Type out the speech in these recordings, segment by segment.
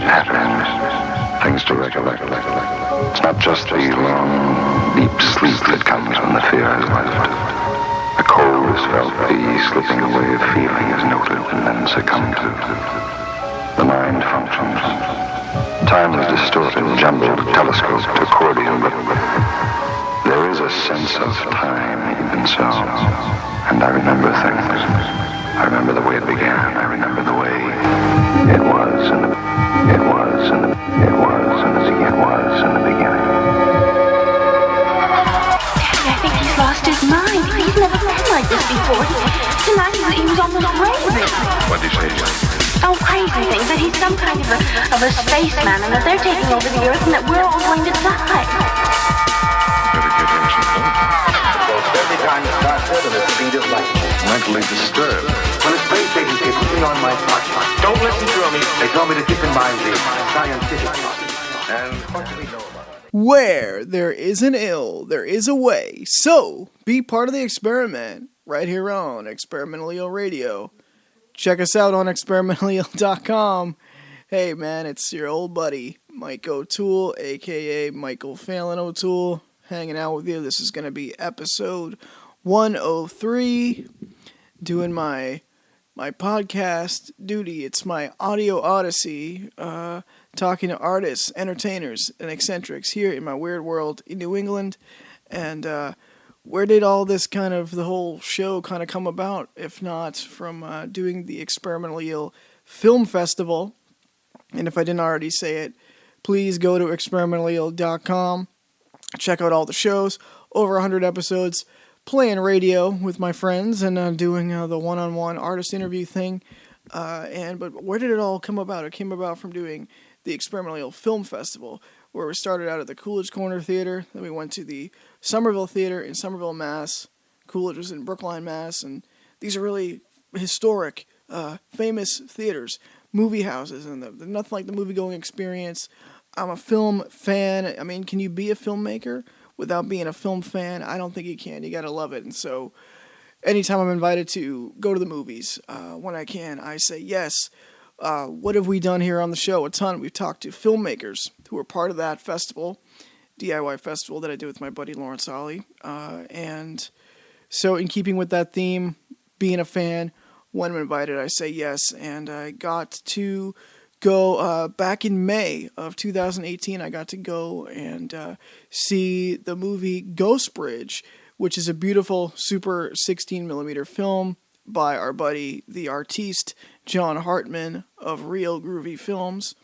patterns, things to recollect. It's not just the long, deep sleep that comes when the fear has left. The cold is felt, the slipping away of feeling is noted and then succumbed to. The mind functions. Time is distorted, jumbled, telescoped, accordion, but there is a sense of time even so. And I remember things. I remember the way it began. I remember the way it was in the beginning. Daddy, I think he's lost his mind. He's never been like this before. Tonight he was almost crazy. What did you say? Oh, crazy things. That he's some kind of a spaceman and that they're taking over the Earth and that we're all going to die. Every time it starts at the speed of light. Mentally disturbed. When a space agency put me on my watch, don't listen to me. They told me to keep in mind the scientific process. And what do we know about it? Where there is an ill, there is a way. So, be part of the experiment right here on Experimental Eel Radio. Check us out on experimentaleel.com. Hey man, it's your old buddy, Mike O'Toole, aka Michael Phelan O'Toole, hanging out with you. This is going to be episode 103, doing my podcast duty. It's my audio odyssey, talking to artists, entertainers, and eccentrics here in my weird world in New England. And where did all this the whole show kind of come about, if not from doing the Experimental Eel Film Festival? And if I didn't already say it, please go to experimentaleel.com. Check out all the shows, over 100 episodes, playing radio with my friends and doing the one-on-one artist interview thing. But where did it all come about? It came about from doing the Experimental Eel Film Festival, where we started out at the Coolidge Corner Theater, then we went to the Somerville Theater in Somerville, Mass. Coolidge was in Brookline, Mass. And these are really historic, famous theaters, movie houses, and they're nothing like the movie-going experience. I'm a film fan. I mean, can you be a filmmaker without being a film fan? I don't think you can. You gotta love it. And so, anytime I'm invited to go to the movies, when I can, I say yes. What have we done here on the show? A ton. We've talked to filmmakers who are part of that festival, DIY festival that I do with my buddy Lawrence Ollie. And so, in keeping with that theme, being a fan, when I'm invited, I say yes. And I got to go back in May of 2018. I got to go and see the movie Ghost Bridge, which is a beautiful Super 16mm film by our buddy, the artiste, John Hartman of Real Groovy Films.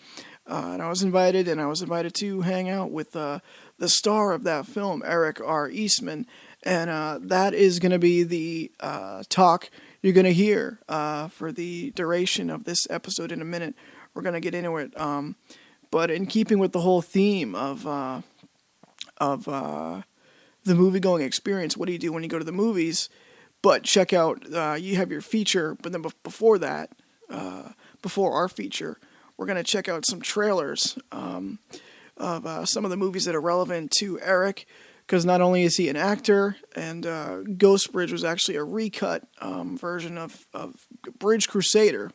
And I was invited to hang out with the star of that film, Eric R. Eastman. And that is going to be the talk you're going to hear for the duration of this episode in a minute. We're going to get into it. But in keeping with the whole theme of the movie-going experience, what do you do when you go to the movies? But check out, you have your feature, but then before that, before our feature, we're going to check out some trailers of some of the movies that are relevant to Eric, because not only is he an actor, and Ghost Bridge was actually a recut version of Bridge Crusader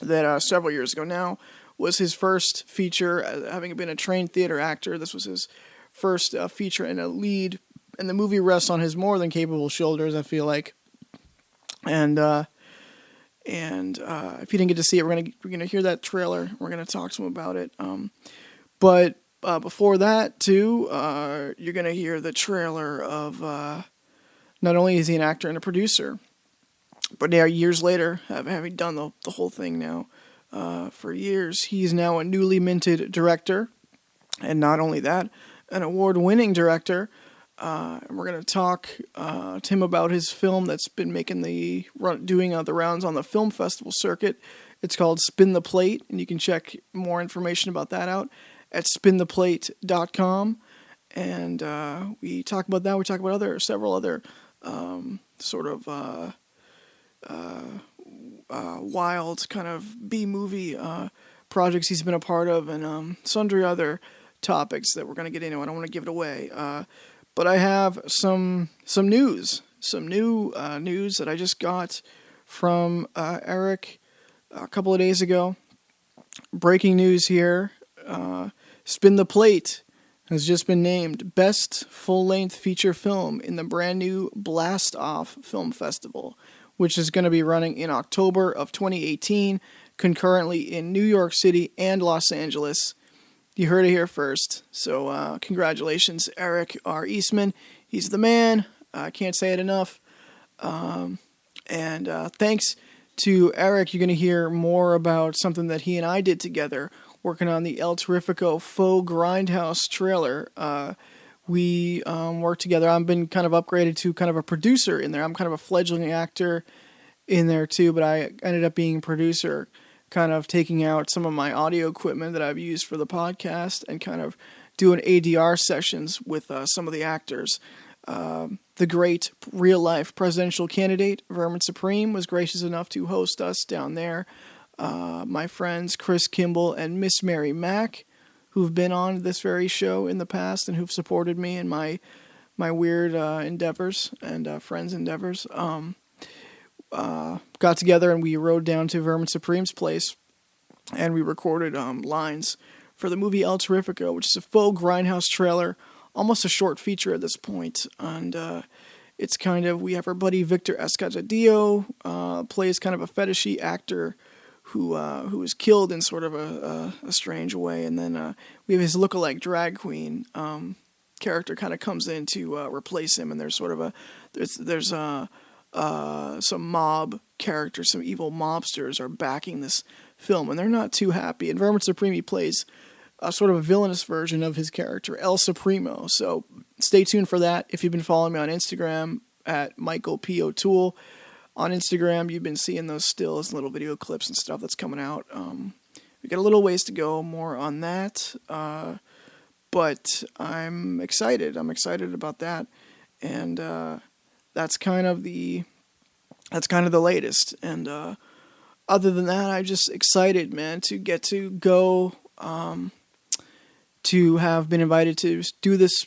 that several years ago now was his first feature, having been a trained theater actor. This was his first feature and a lead, and the movie rests on his more than capable shoulders, I feel like. And if you didn't get to see it, we're gonna hear that trailer. We're gonna talk to him about it. But before that, too, you're gonna hear the trailer of not only is he an actor and a producer, but now years later, having done the whole thing now for years, he's now a newly minted director, and not only that, an award-winning director. And we're going to talk to him about his film that's been doing the rounds on the film festival circuit. It's called Spin the Plate, and you can check more information about that out at spintheplate.com. And we talk about that. We talk about several other wild kind of B-movie projects he's been a part of, and sundry other topics that we're going to get into. I don't want to give it away. But I have some news, some new news that I just got from Eric a couple of days ago. breaking news here. Spin the Plate has just been named Best Full-Length Feature Film in the brand new Blast Off Film Festival, which is going to be running in October of 2018, concurrently in New York City and Los Angeles. You heard it here first. So congratulations, Eric R. Eastman. He's the man. I can't say it enough. And thanks to Eric, you're going to hear more about something that he and I did together, working on the El Terrifico Faux Grindhouse trailer. We worked together. I've been kind of upgraded to kind of a producer in there. I'm kind of a fledgling actor in there too, but I ended up being a producer, kind of taking out some of my audio equipment that I've used for the podcast and kind of doing ADR sessions with some of the actors. The great real-life presidential candidate, Vermin Supreme, was gracious enough to host us down there. My friends Chris Kimball and Miss Mary Mack, who've been on this very show in the past and who've supported me in my weird endeavors and friends' endeavors, got together and we rode down to Vermin Supreme's place and we recorded lines for the movie El Terrifico, which is a faux grindhouse trailer, almost a short feature at this point. And it's kind of, we have our buddy Victor Escajadillo, plays kind of a fetishy actor who was killed in sort of a strange way. And then we have his lookalike drag queen character kind of comes in to replace him. And there's sort of there's some mob characters, some evil mobsters are backing this film, and they're not too happy. And Vermin Supreme, he plays sort of a villainous version of his character, El Supremo. So stay tuned for that. If you've been following me on Instagram at Michael P. O'Toole, on Instagram, you've been seeing those stills and little video clips and stuff that's coming out. We got a little ways to go, more on that. But I'm excited. I'm excited about that. And that's kind of the latest. And other than that, I'm just excited, man, to get to go, to have been invited to do this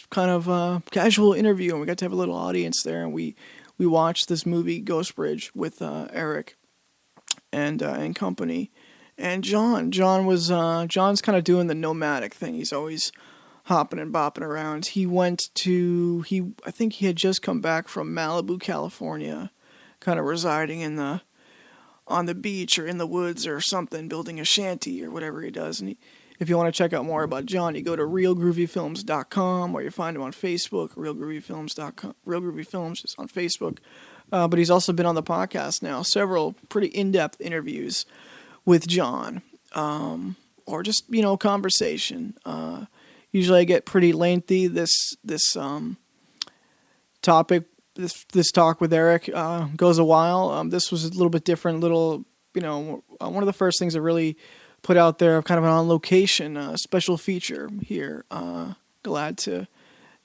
kind of casual interview, and we got to have a little audience there, and we watched this movie Ghost Bridge with Eric and company, and John's kind of doing the nomadic thing. He's always hopping and bopping around. I think he had just come back from Malibu, California, kind of residing on the beach or in the woods or something, building a shanty or whatever he does. And if you want to check out more about John, you go to realgroovyfilms.com, or you find him on Facebook, realgroovyfilms.com. Real Groovy Films is on Facebook. But he's also been on the podcast now, several pretty in-depth interviews with John, or just, conversation. Usually I get pretty lengthy. This topic, this talk with Eric goes a while. This was a little bit different. One of the first things I really put out there, kind of an on location special feature here. Glad to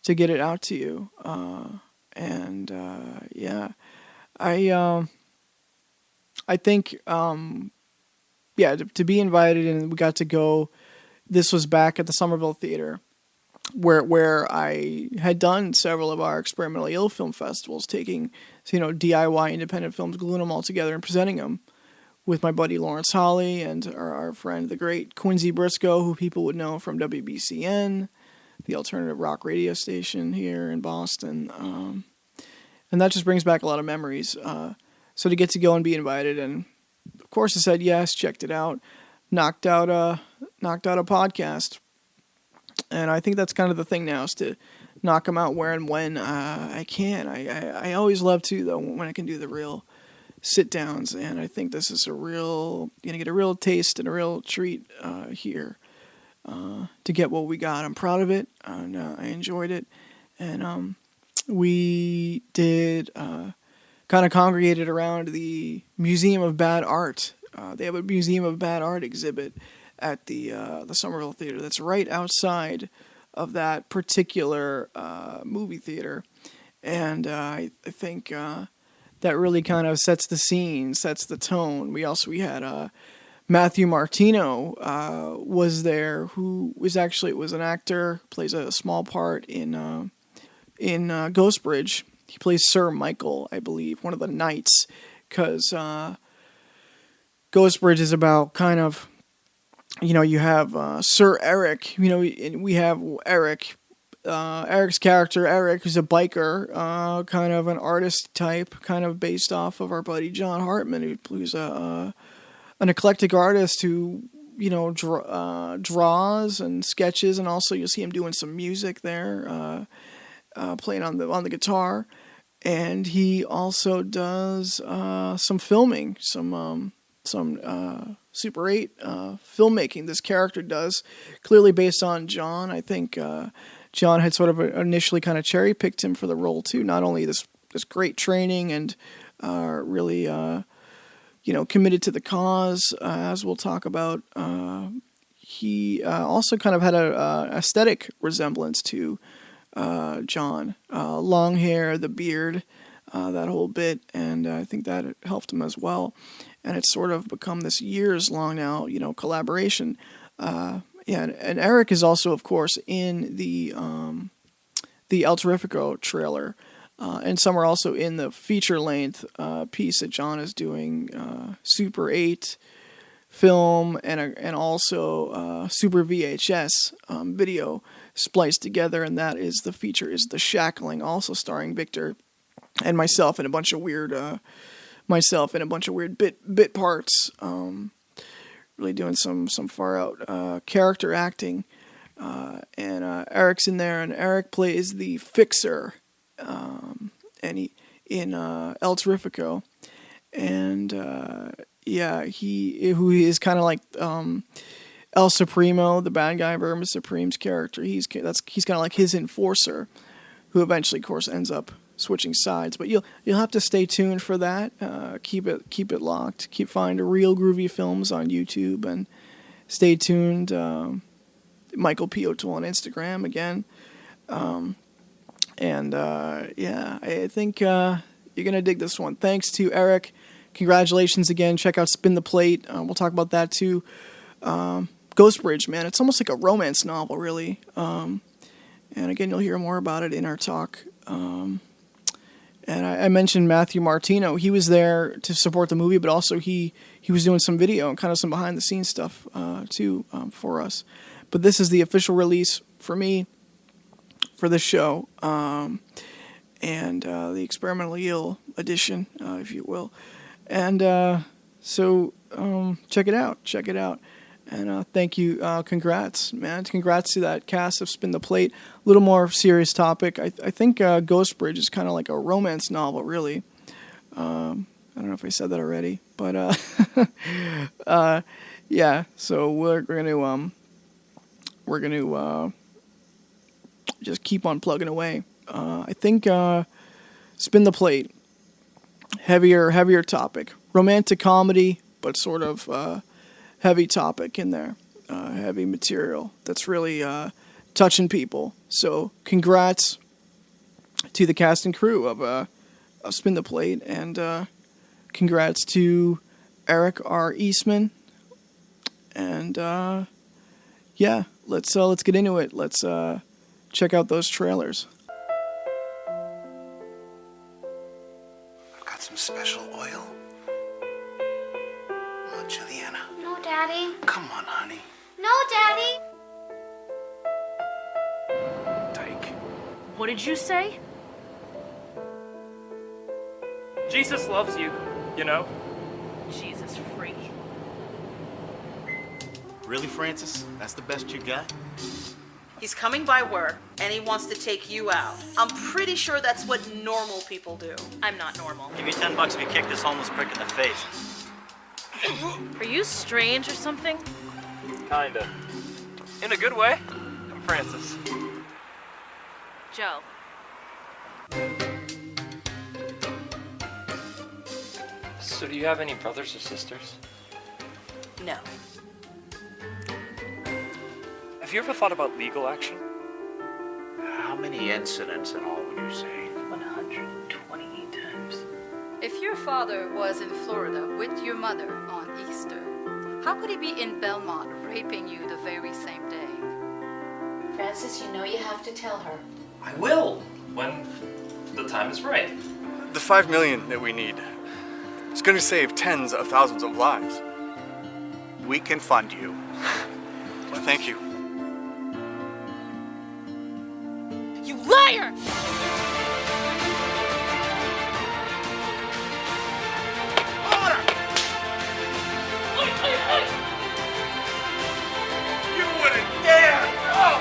get it out to you. I think to be invited, and we got to go. This was back at the Somerville Theater, where I had done several of our experimentally ill film festivals, taking DIY independent films, gluing them all together and presenting them with my buddy Lawrence Holly and our friend the great Quincy Briscoe, who people would know from WBCN, the alternative rock radio station here in Boston, and that just brings back a lot of memories. So to get to go and be invited, and of course I said yes, checked it out, knocked out a podcast. And I think that's kind of the thing now, is to knock them out where and when I can. I always love to, though, when I can do the real sit downs. And I think this is gonna get a real taste and a real treat here to get what we got. I'm proud of it, and I enjoyed it. And we did kind of congregated around the Museum of Bad Art. They have a Museum of Bad Art exhibit at the Somerville Theater that's right outside of that particular movie theater. And I think that really kind of sets the scene, sets the tone. We had Matthew Martino was there, who was an actor, plays a small part in Ghost Bridge. He plays Sir Michael, I believe, one of the knights, because Ghost Bridge is about kind of you have Sir Eric. We have Eric. Eric's character, Eric, who's a biker, kind of an artist type, kind of based off of our buddy John Hartman, who's an eclectic artist who, draws and sketches, and also you'll see him doing some music there, playing on the guitar, and he also does some filming, some Super 8 filmmaking. This character does, clearly based on John. I think John had sort of initially kind of cherry picked him for the role too. Not only this great training and really committed to the cause, as we'll talk about. He also kind of had a aesthetic resemblance to John. Long hair, the beard, that whole bit, and I think that helped him as well. And it's sort of become this years-long now, collaboration. And Eric is also, of course, in the El Terrifico trailer, and some are also in the feature-length piece that John is doing, Super 8 film and also Super VHS video spliced together, and that is the feature is The Shackling, also starring Victor and myself in a bunch of weird bit parts. Really doing some far out character acting, and Eric's in there, and Eric plays the fixer, and he in El Terrifico, and who is kind of like El Supremo, the bad guy, Vermin Supreme's character. He's kind of like his enforcer, who eventually, of course, ends up switching sides. But you'll have to stay tuned for that. Keep it locked. Find Real Groovy Films on YouTube, and stay tuned. Michael P. O'Toole on Instagram again. I think you're gonna dig this one. Thanks to Eric. Congratulations again. Check out Spin the Plate. We'll talk about that too. Ghost Bridge, man. It's almost like a romance novel, really. And again, you'll hear more about it in our talk. And I mentioned Matthew Martino. He was there to support the movie, but also he was doing some video and kind of some behind-the-scenes stuff too for us. But this is the official release for me for this show, and the Experimental Eel edition, if you will. And so check it out. And thank you. Congrats, man. Congrats to that cast of Spin the Plate. A little more serious topic. I think Ghost Bridge is kind of like a romance novel, really. I don't know if I said that already, but yeah. So we're gonna just keep on plugging away. I think Spin the Plate. Heavier topic. Romantic comedy, but sort of heavy topic in there. Heavy material that's really touching people. So congrats to the cast and crew of Spin the Plate, and congrats to Eric R. Eastman. And let's get into it. Let's check out those trailers. I've got some special oil. Oh, Juliana. No, Daddy. Come on, honey. No, Daddy. Tyke. What did you say? Jesus loves you, you know? Jesus freak. Really, Francis? That's the best you got? He's coming by work, and he wants to take you out. I'm pretty sure that's what normal people do. I'm not normal. Give me $10 if you kick this homeless prick in the face. Are you strange or something? Kinda. In a good way. I'm Francis. Joe. So do you have any brothers or sisters? No. Have you ever thought about legal action? How many incidents in all would you say? 128 times. If your father was in Florida with your mother on Easter, how could he be in Belmont raping you the very same day? Francis, you know you have to tell her. I will, when the time is right. The $5 million that we need is going to save tens of thousands of lives. We can fund you. Well, thank you. You liar! Order! You wouldn't dare! Oh!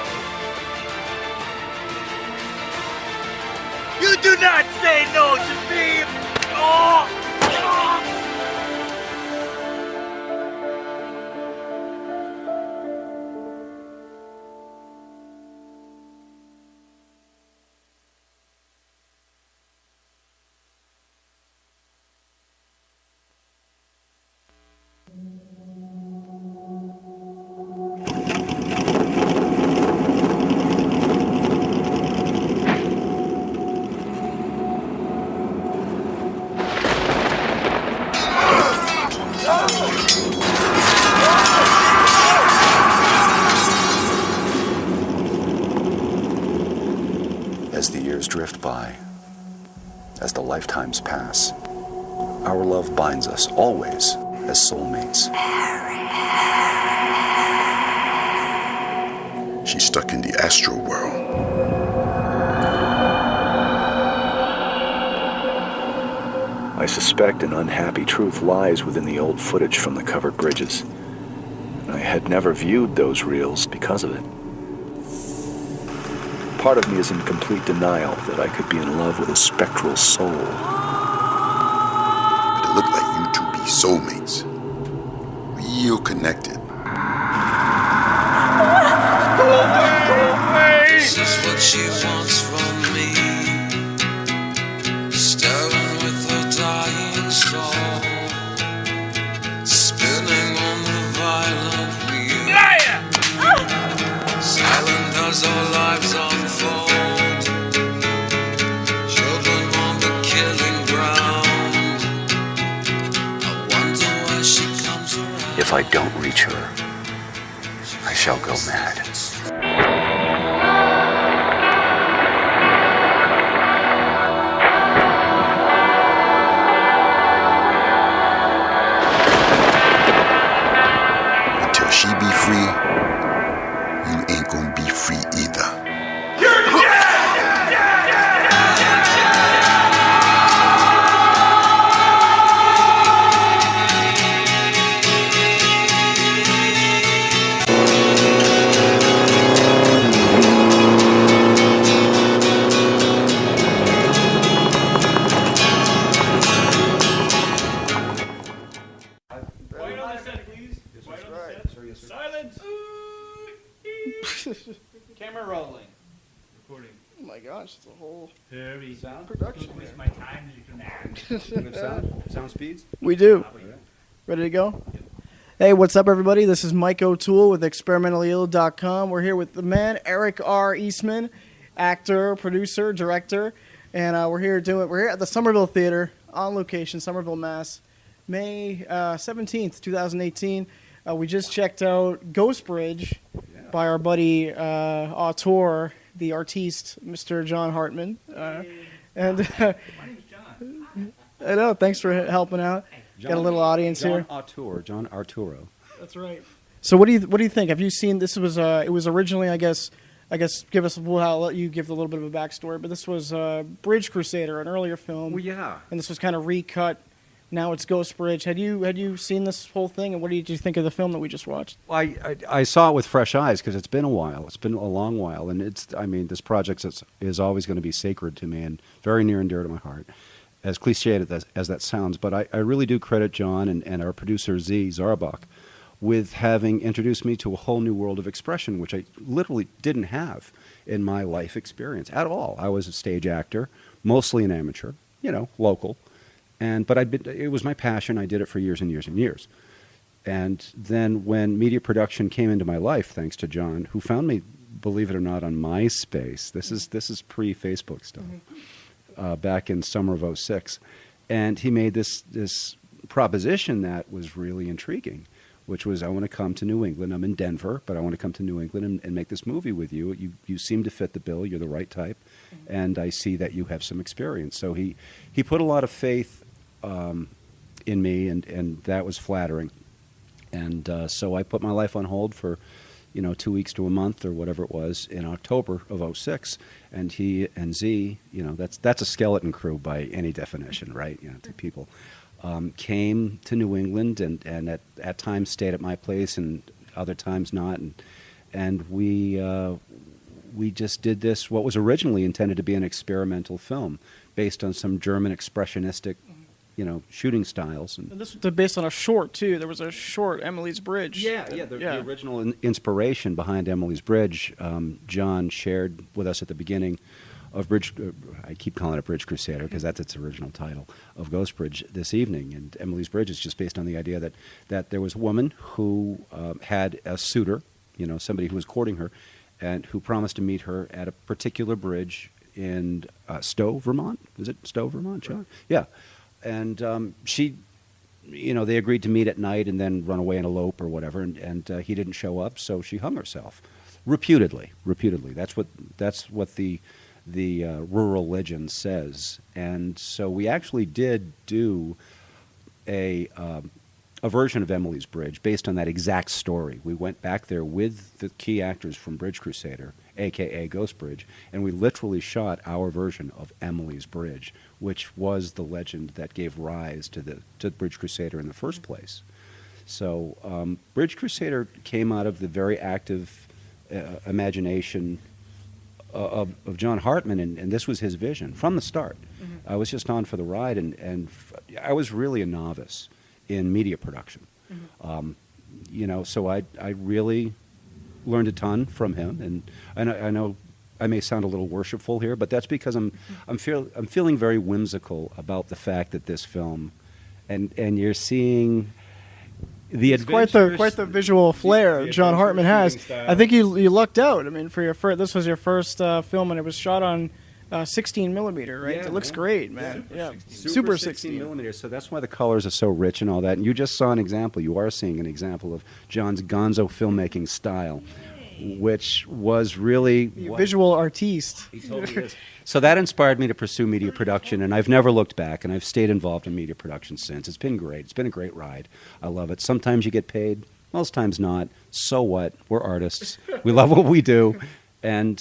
You do not say no to me! Oh! As the years drift by, as the lifetimes pass, our love binds us always as soulmates. She's stuck in the astral world. I suspect an unhappy truth lies within the old footage from the covered bridges. I had never viewed those reels because of it. Part of me is in complete denial that I could be in love with a spectral soul. But it looked like you two be soulmates. Real connected. This is what she wants from me. Staring with her dying soul. Spinning on the violent wheel. Silent as our lives unfold. Children on the killing ground. I wonder why she comes around. If I don't reach her, I shall go mad. Until she be free, you ain't gonna be free either. Silence! Camera rolling. Recording. Oh my gosh, it's a whole sound production. Don't waste my time. Good sound speeds? We do. Ready to go? Hey, what's up, everybody? This is Mike O'Toole with ExperimentallyIll.com. We're here with the man, Eric R. Eastman, actor, producer, director, and we're here at the Somerville Theater on location, Somerville, Mass. May 17th, 2018. We just checked out Ghost Bridge by our buddy auteur, the artiste, Mr. John Hartman. And My name's John. I know, thanks for helping out. Got a little audience here. John Arturo. That's right. So what do you think? Have you seen this? It was originally, I guess give us I'll let you give a little bit of a backstory, but this was Bridge Crusader, an earlier film. Well, yeah. And this was kind of recut. Now it's Ghost Bridge. Had you seen this whole thing, and what did you think of the film that we just watched? Well, I saw it with fresh eyes because it's been a while. It's been a long while, and this project is always going to be sacred to me and very near and dear to my heart, as cliched as that sounds. But I really do credit John and our producer Z Zarbach with having introduced me to a whole new world of expression, which I literally didn't have in my life experience at all. I was a stage actor, mostly an amateur, local. But it was my passion. I did it for years and years and years. And then when media production came into my life, thanks to John, who found me, believe it or not, on MySpace. This is pre-Facebook stuff, back in summer of '06. And he made this proposition that was really intriguing, which was, I want to come to New England. I'm in Denver, but I want to come to New England and make this movie with you. You seem to fit the bill. You're the right type. And I see that you have some experience. So he put a lot of faith in me, and that was flattering. And so I put my life on hold for, 2 weeks to a month or whatever it was in October of '06, and he and Z, that's a skeleton crew by any definition, right? Two people came to New England and at times stayed at my place and other times not, and we just did this, what was originally intended to be an experimental film based on some German expressionistic, shooting styles. And this was based on a short, too. There was a short, Emily's Bridge. The original inspiration behind Emily's Bridge, John shared with us at the beginning of Bridge, I keep calling it Bridge Crusader because that's its original title, of Ghost Bridge this evening. And Emily's Bridge is just based on the idea that there was a woman who had a suitor, somebody who was courting her, and who promised to meet her at a particular bridge in Stowe, Vermont. Is it Stowe, Vermont, John? Right. Yeah. And she, they agreed to meet at night and then run away and elope or whatever, and he didn't show up, so she hung herself. Reputedly. That's what the rural legend says. And so we actually did do a version of Emily's Bridge based on that exact story. We went back there with the key actors from Bridge Crusader, a.k.a. Ghost Bridge, and we literally shot our version of Emily's Bridge, which was the legend that gave rise to Bridge Crusader in the first place. So Bridge Crusader came out of the very active imagination of John Hartman, and this was his vision from the start. Mm-hmm. I was just on for the ride, and I was really a novice in media production. Mm-hmm. So I really learned a ton from him, and I know I may sound a little worshipful here, but that's because I'm feeling very whimsical about the fact that this film, and you're seeing the adventures, quite the visual flair John Hartman has. I think you lucked out. I mean, this was your first film, and it was shot on 16 millimeter, right? It looks great, man. Yeah, super 16 millimeters. So that's why the colors are so rich and all that. And you just saw an example. You are seeing an example of John's gonzo filmmaking style, which was really visual artiste. He totally is. So that inspired me to pursue media production, and I've never looked back, and I've stayed involved in media production since. It's been great. It's been a great ride. I love it. Sometimes you get paid, most times not. So what? We're artists. We love what we do. And,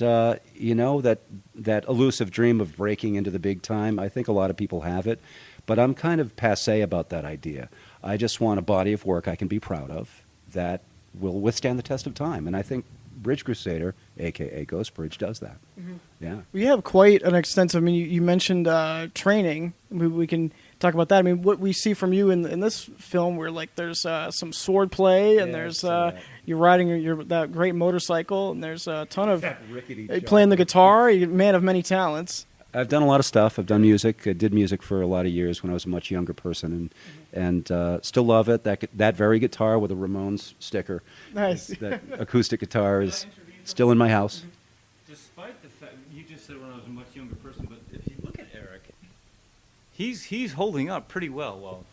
that elusive dream of breaking into the big time, I think a lot of people have it. But I'm kind of passé about that idea. I just want a body of work I can be proud of that will withstand the test of time. And I think Bridge Crusader, a.k.a. Ghost Bridge, does that. Mm-hmm. Yeah. We have quite an extensive, you mentioned training. We can talk about that. I mean, what we see from you in this film, where there's some sword play, and there's you're riding that great motorcycle, and there's a ton of playing the guitar. You're a man of many talents. I've done a lot of stuff. I've done music. I did music for a lot of years when I was a much younger person, and still love it. That very guitar with a Ramones sticker, nice. That acoustic guitar is still in my house. Despite the fact you just said when I was a much younger person, but if you look at Eric, he's holding up pretty well.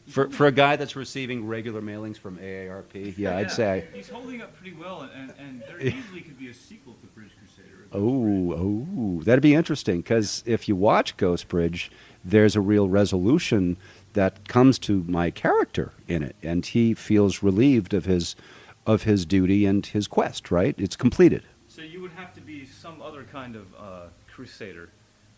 For a guy that's receiving regular mailings from AARP, I'd say he's holding up pretty well, and there easily could be a sequel to Bridge Crusader. Oh, that'd be interesting, because if you watch Ghost Bridge, there's a real resolution that comes to my character in it, and he feels relieved of his duty and his quest. Right? It's completed. So you would have to be some other kind of crusader,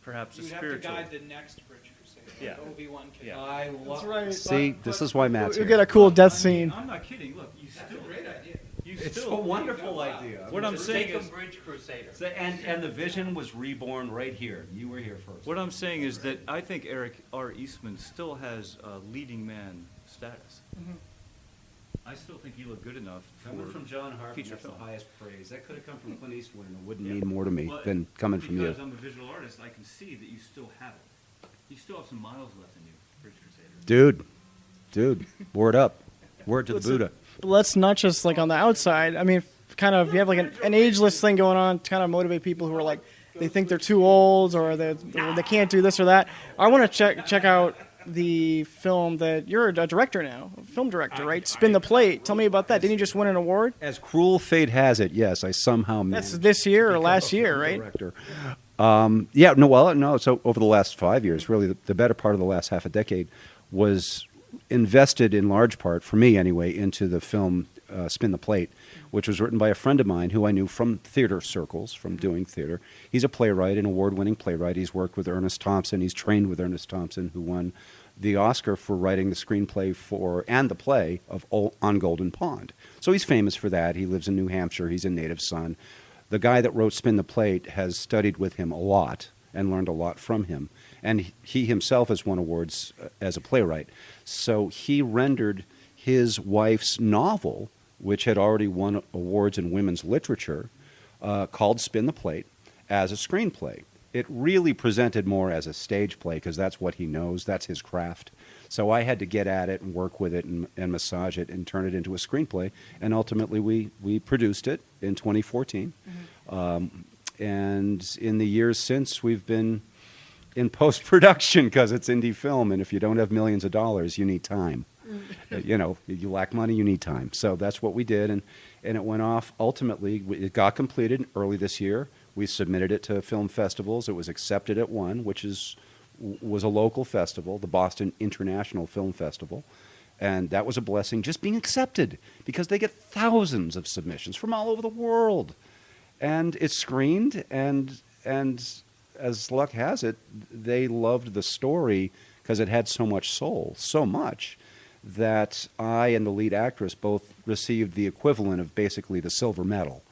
perhaps a spiritual. You have to guide the next Bridge Crusader. Yeah. Obi-Wan Kenobi. Yeah. I love. That's right. See, this is why Matt's you here. get a cool death scene. I'm not kidding. Look, That's a great idea. It's a wonderful idea. What I'm saying is, Bridge Crusader. And the vision was reborn right here. You were here first. What I'm saying is that I think Eric R. Eastman still has leading man status. Mm-hmm. I still think you look good enough. Coming from John Hartman, feature that's film. the highest praise. That could have come from Clint Eastwood, and it wouldn't mean more to me than coming from you. Because I'm a visual artist, I can see that you still have it. You still have some miles left in you, Bridge Crusader. Dude, word up. Word to the Buddha. But let's not just on the outside. I mean, kind of, you have an ageless thing going on to kind of motivate people who are they think they're too old or they can't do this or that. I want to check out the film that you're a director now, a film director, right? Spin the Plate. Tell me about that. Didn't you just win an award? As cruel fate has it, yes, I somehow managed. That's this year or last year, right? Director. So over the last 5 years, really the better part of the last half a decade was invested in large part, for me anyway, into the film Spin the Plate, which was written by a friend of mine who I knew from theater circles, from doing theater. He's a playwright, an award-winning playwright. He's worked with Ernest Thompson. He's trained with Ernest Thompson, who won the Oscar for writing the screenplay for and the play of On Golden Pond. So he's famous for that. He lives in New Hampshire. He's a native son. The guy that wrote Spin the Plate has studied with him a lot and learned a lot from him. And he himself has won awards as a playwright. So he rendered his wife's novel, which had already won awards in women's literature, called Spin the Plate, as a screenplay. It really presented more as a stage play because that's what he knows. That's his craft. So I had to get at it and work with it and massage it and turn it into a screenplay. And ultimately we produced it in 2014. And in the years since, we've been in post-production because it's indie film. And if you don't have millions of dollars, you need time. You know, you lack money, you need time. So that's what we did. And it went off. Ultimately, it got completed early this year. We submitted it to film festivals. It was accepted at one, which was a local festival, the Boston International Film Festival. And that was a blessing, just being accepted, because they get thousands of submissions from all over the world. And it's screened, and as luck has it, they loved the story because it had so much soul, so much, that I and the lead actress both received the equivalent of basically the silver medal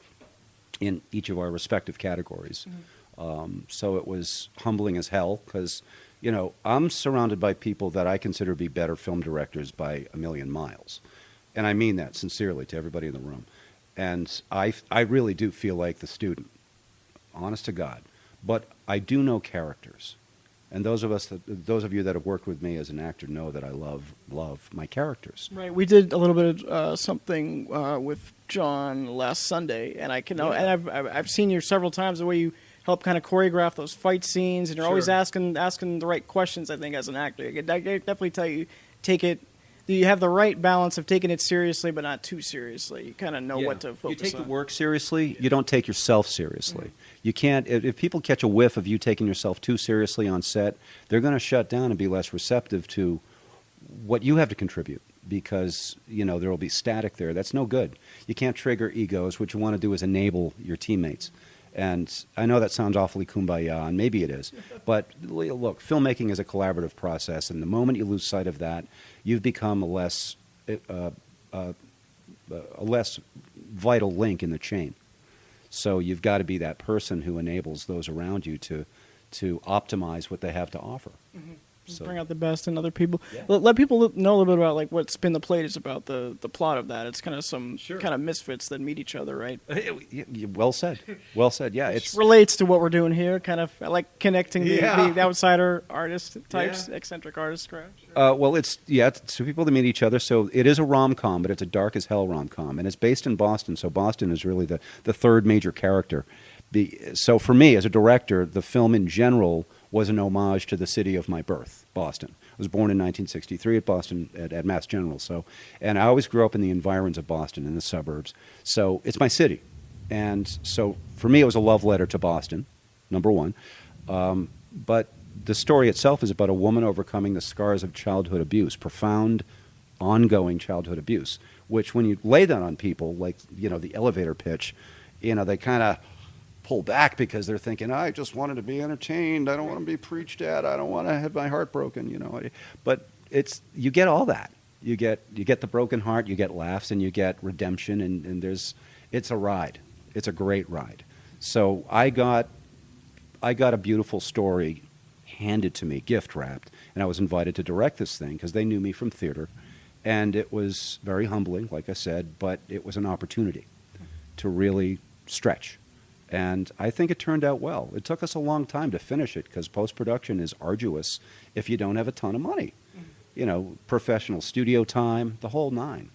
in each of our respective categories. So it was humbling as hell because, you know, I'm surrounded by people that I consider to be better film directors by a million miles. And I mean that sincerely to everybody in the room. And I really do feel like the student, honest to God. But I do know characters. And those of you that have worked with me as an actor know that I love my characters. Right. We did a little bit of something with John last Sunday, and and I've seen you several times. The way you help kind of choreograph those fight scenes, and you're always asking the right questions. I think as an actor, I can definitely tell you you have the right balance of taking it seriously, but not too seriously. You kind of know what to focus on. You take the work seriously. You don't take yourself seriously. You can't. If people catch a whiff of you taking yourself too seriously on set, they're going to shut down and be less receptive to what you have to contribute, because there will be static there. That's no good. You can't trigger egos. What you want to do is enable your teammates. And I know that sounds awfully kumbaya, and maybe it is. But look, filmmaking is a collaborative process, and the moment you lose sight of that, you've become a less vital link in the chain. So you've got to be that person who enables those around you to optimize what they have to offer. Mm-hmm. So, bring out the best in other people. Yeah. Let people know a little bit about like what Spin the Plate is about. The plot of that. It's kind of some kind of misfits that meet each other, right? Well said. Well said. Yeah, it relates to what we're doing here. Kind of like connecting the outsider artist types, eccentric artist crowd. Well, it's people that meet each other. So it is a rom-com, but it's a dark as hell rom-com, and it's based in Boston. So Boston is really the third major character. So for me as a director, the film in general was an homage to the city of my birth, Boston. I was born in 1963 at Boston at Mass General. And I always grew up in the environs of Boston, in the suburbs. So it's my city. And so for me, it was a love letter to Boston, number one. But the story itself is about a woman overcoming the scars of childhood abuse, profound, ongoing childhood abuse, which when you lay that on people, like, the elevator pitch, they kind of pull back because they're thinking, I just wanted to be entertained. I don't want to be preached at. I don't want to have my heart broken, But you get all that. You get the broken heart, you get laughs, and you get redemption, and it's a ride. It's a great ride. So I got a beautiful story handed to me, gift wrapped, and I was invited to direct this thing because they knew me from theater, and it was very humbling, like I said, but it was an opportunity to really stretch. And I think it turned out well. It took us a long time to finish it because post-production is arduous if you don't have a ton of money. Professional studio time, the whole nine.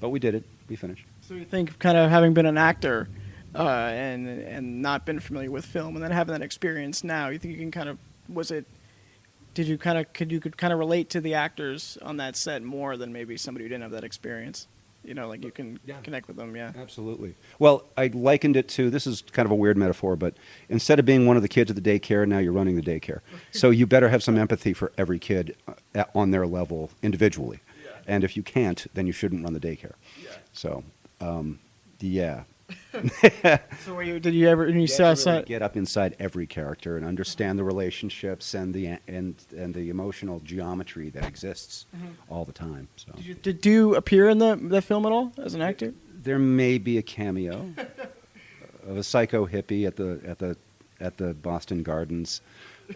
But we did it. We finished. So you think, kind of having been an actor and not been familiar with film, and then having that experience now, you think you can kind of could you kind of relate to the actors on that set more than maybe somebody who didn't have that experience? You can connect with them, Absolutely. Well, I likened it to, this is kind of a weird metaphor, but instead of being one of the kids at the daycare, now you're running the daycare. So you better have some empathy for every kid on their level individually. And if you can't, then you shouldn't run the daycare. Yeah. So, yeah. So did you ever, when you saw really get up inside every character and understand the relationships and the emotional geometry that exists all the time. So, did you appear in the film at all as an actor? There may be a cameo of a psycho hippie at the Boston Gardens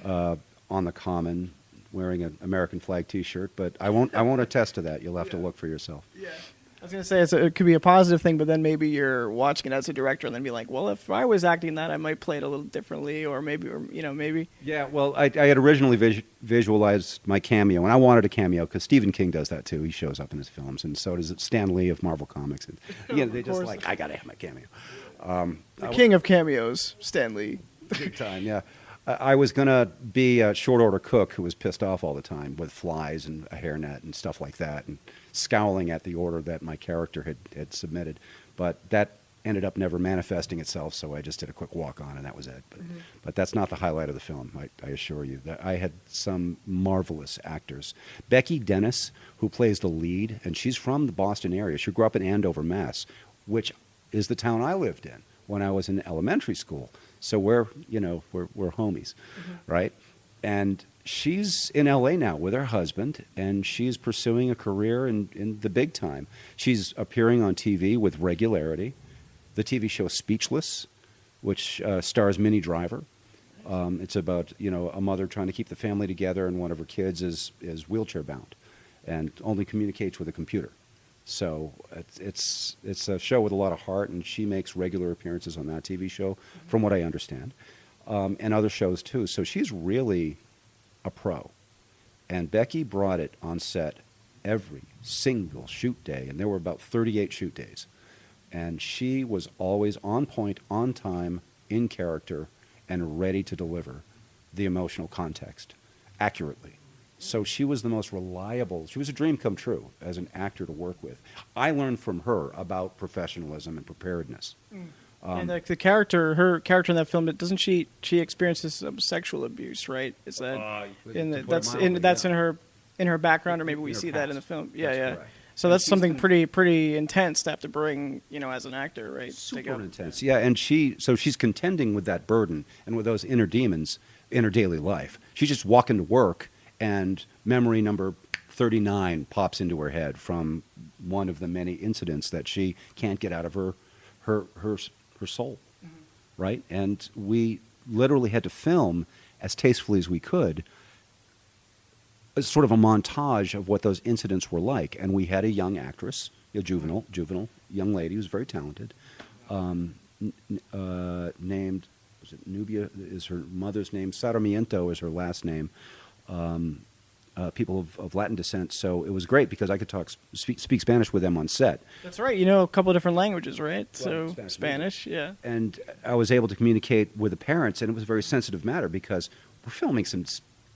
on the Common, wearing an American flag T-shirt, but I won't attest to that. You'll have to look for yourself. Yeah. I was gonna say it could be a positive thing, but then maybe you're watching it as a director and then be like, well, if I was acting that, I might play it a little differently, or maybe. Yeah. Well, I had originally visualized my cameo, and I wanted a cameo because Stephen King does that too. He shows up in his films, and so does Stan Lee of Marvel Comics. And, they just like, I gotta have my cameo. The king of cameos, Stan Lee. Big time, yeah. I was going to be a short order cook who was pissed off all the time with flies and a hairnet and stuff like that, and scowling at the order that my character had submitted. But that ended up never manifesting itself, so I just did a quick walk-on, and that was it. But that's not the highlight of the film, I assure you. I had some marvelous actors. Becky Dennis, who plays the lead, and she's from the Boston area. She grew up in Andover, Mass., which is the town I lived in when I was in elementary school. So we're homies, right? And she's in L.A. now with her husband, and she's pursuing a career in the big time. She's appearing on TV with regularity. The TV show Speechless, which stars Minnie Driver. It's about a mother trying to keep the family together, and one of her kids is wheelchair bound, and only communicates with a computer. So it's a show with a lot of heart, and she makes regular appearances on that TV show, from what I understand, and other shows too. So she's really a pro. And Becky brought it on set every single shoot day, and there were about 38 shoot days. And she was always on point, on time, in character, and ready to deliver the emotional context accurately. So she was the most reliable. She was a dream come true as an actor to work with. I learned from her about professionalism and preparedness. And her character in that film, doesn't she experiences some sexual abuse, right? Is that that's in her background, or maybe we see that in the film? Yeah, yeah. Correct. So that's something pretty intense to have to bring, as an actor, right? Super intense, yeah. And she's contending with that burden and with those inner demons in her daily life. She's just walking to work, and memory number 39 pops into her head from one of the many incidents that she can't get out of her soul, right? And we literally had to film as tastefully as we could, as sort of a montage of what those incidents were like. And we had a young actress, a juvenile young lady who's very talented, named, was it Nubia is her mother's name, Sarmiento is her last name. People of Latin descent, so it was great because I could speak Spanish with them on set. That's right. A couple of different languages, right? Well, so Spanish, yeah. And I was able to communicate with the parents, and it was a very sensitive matter because we're filming some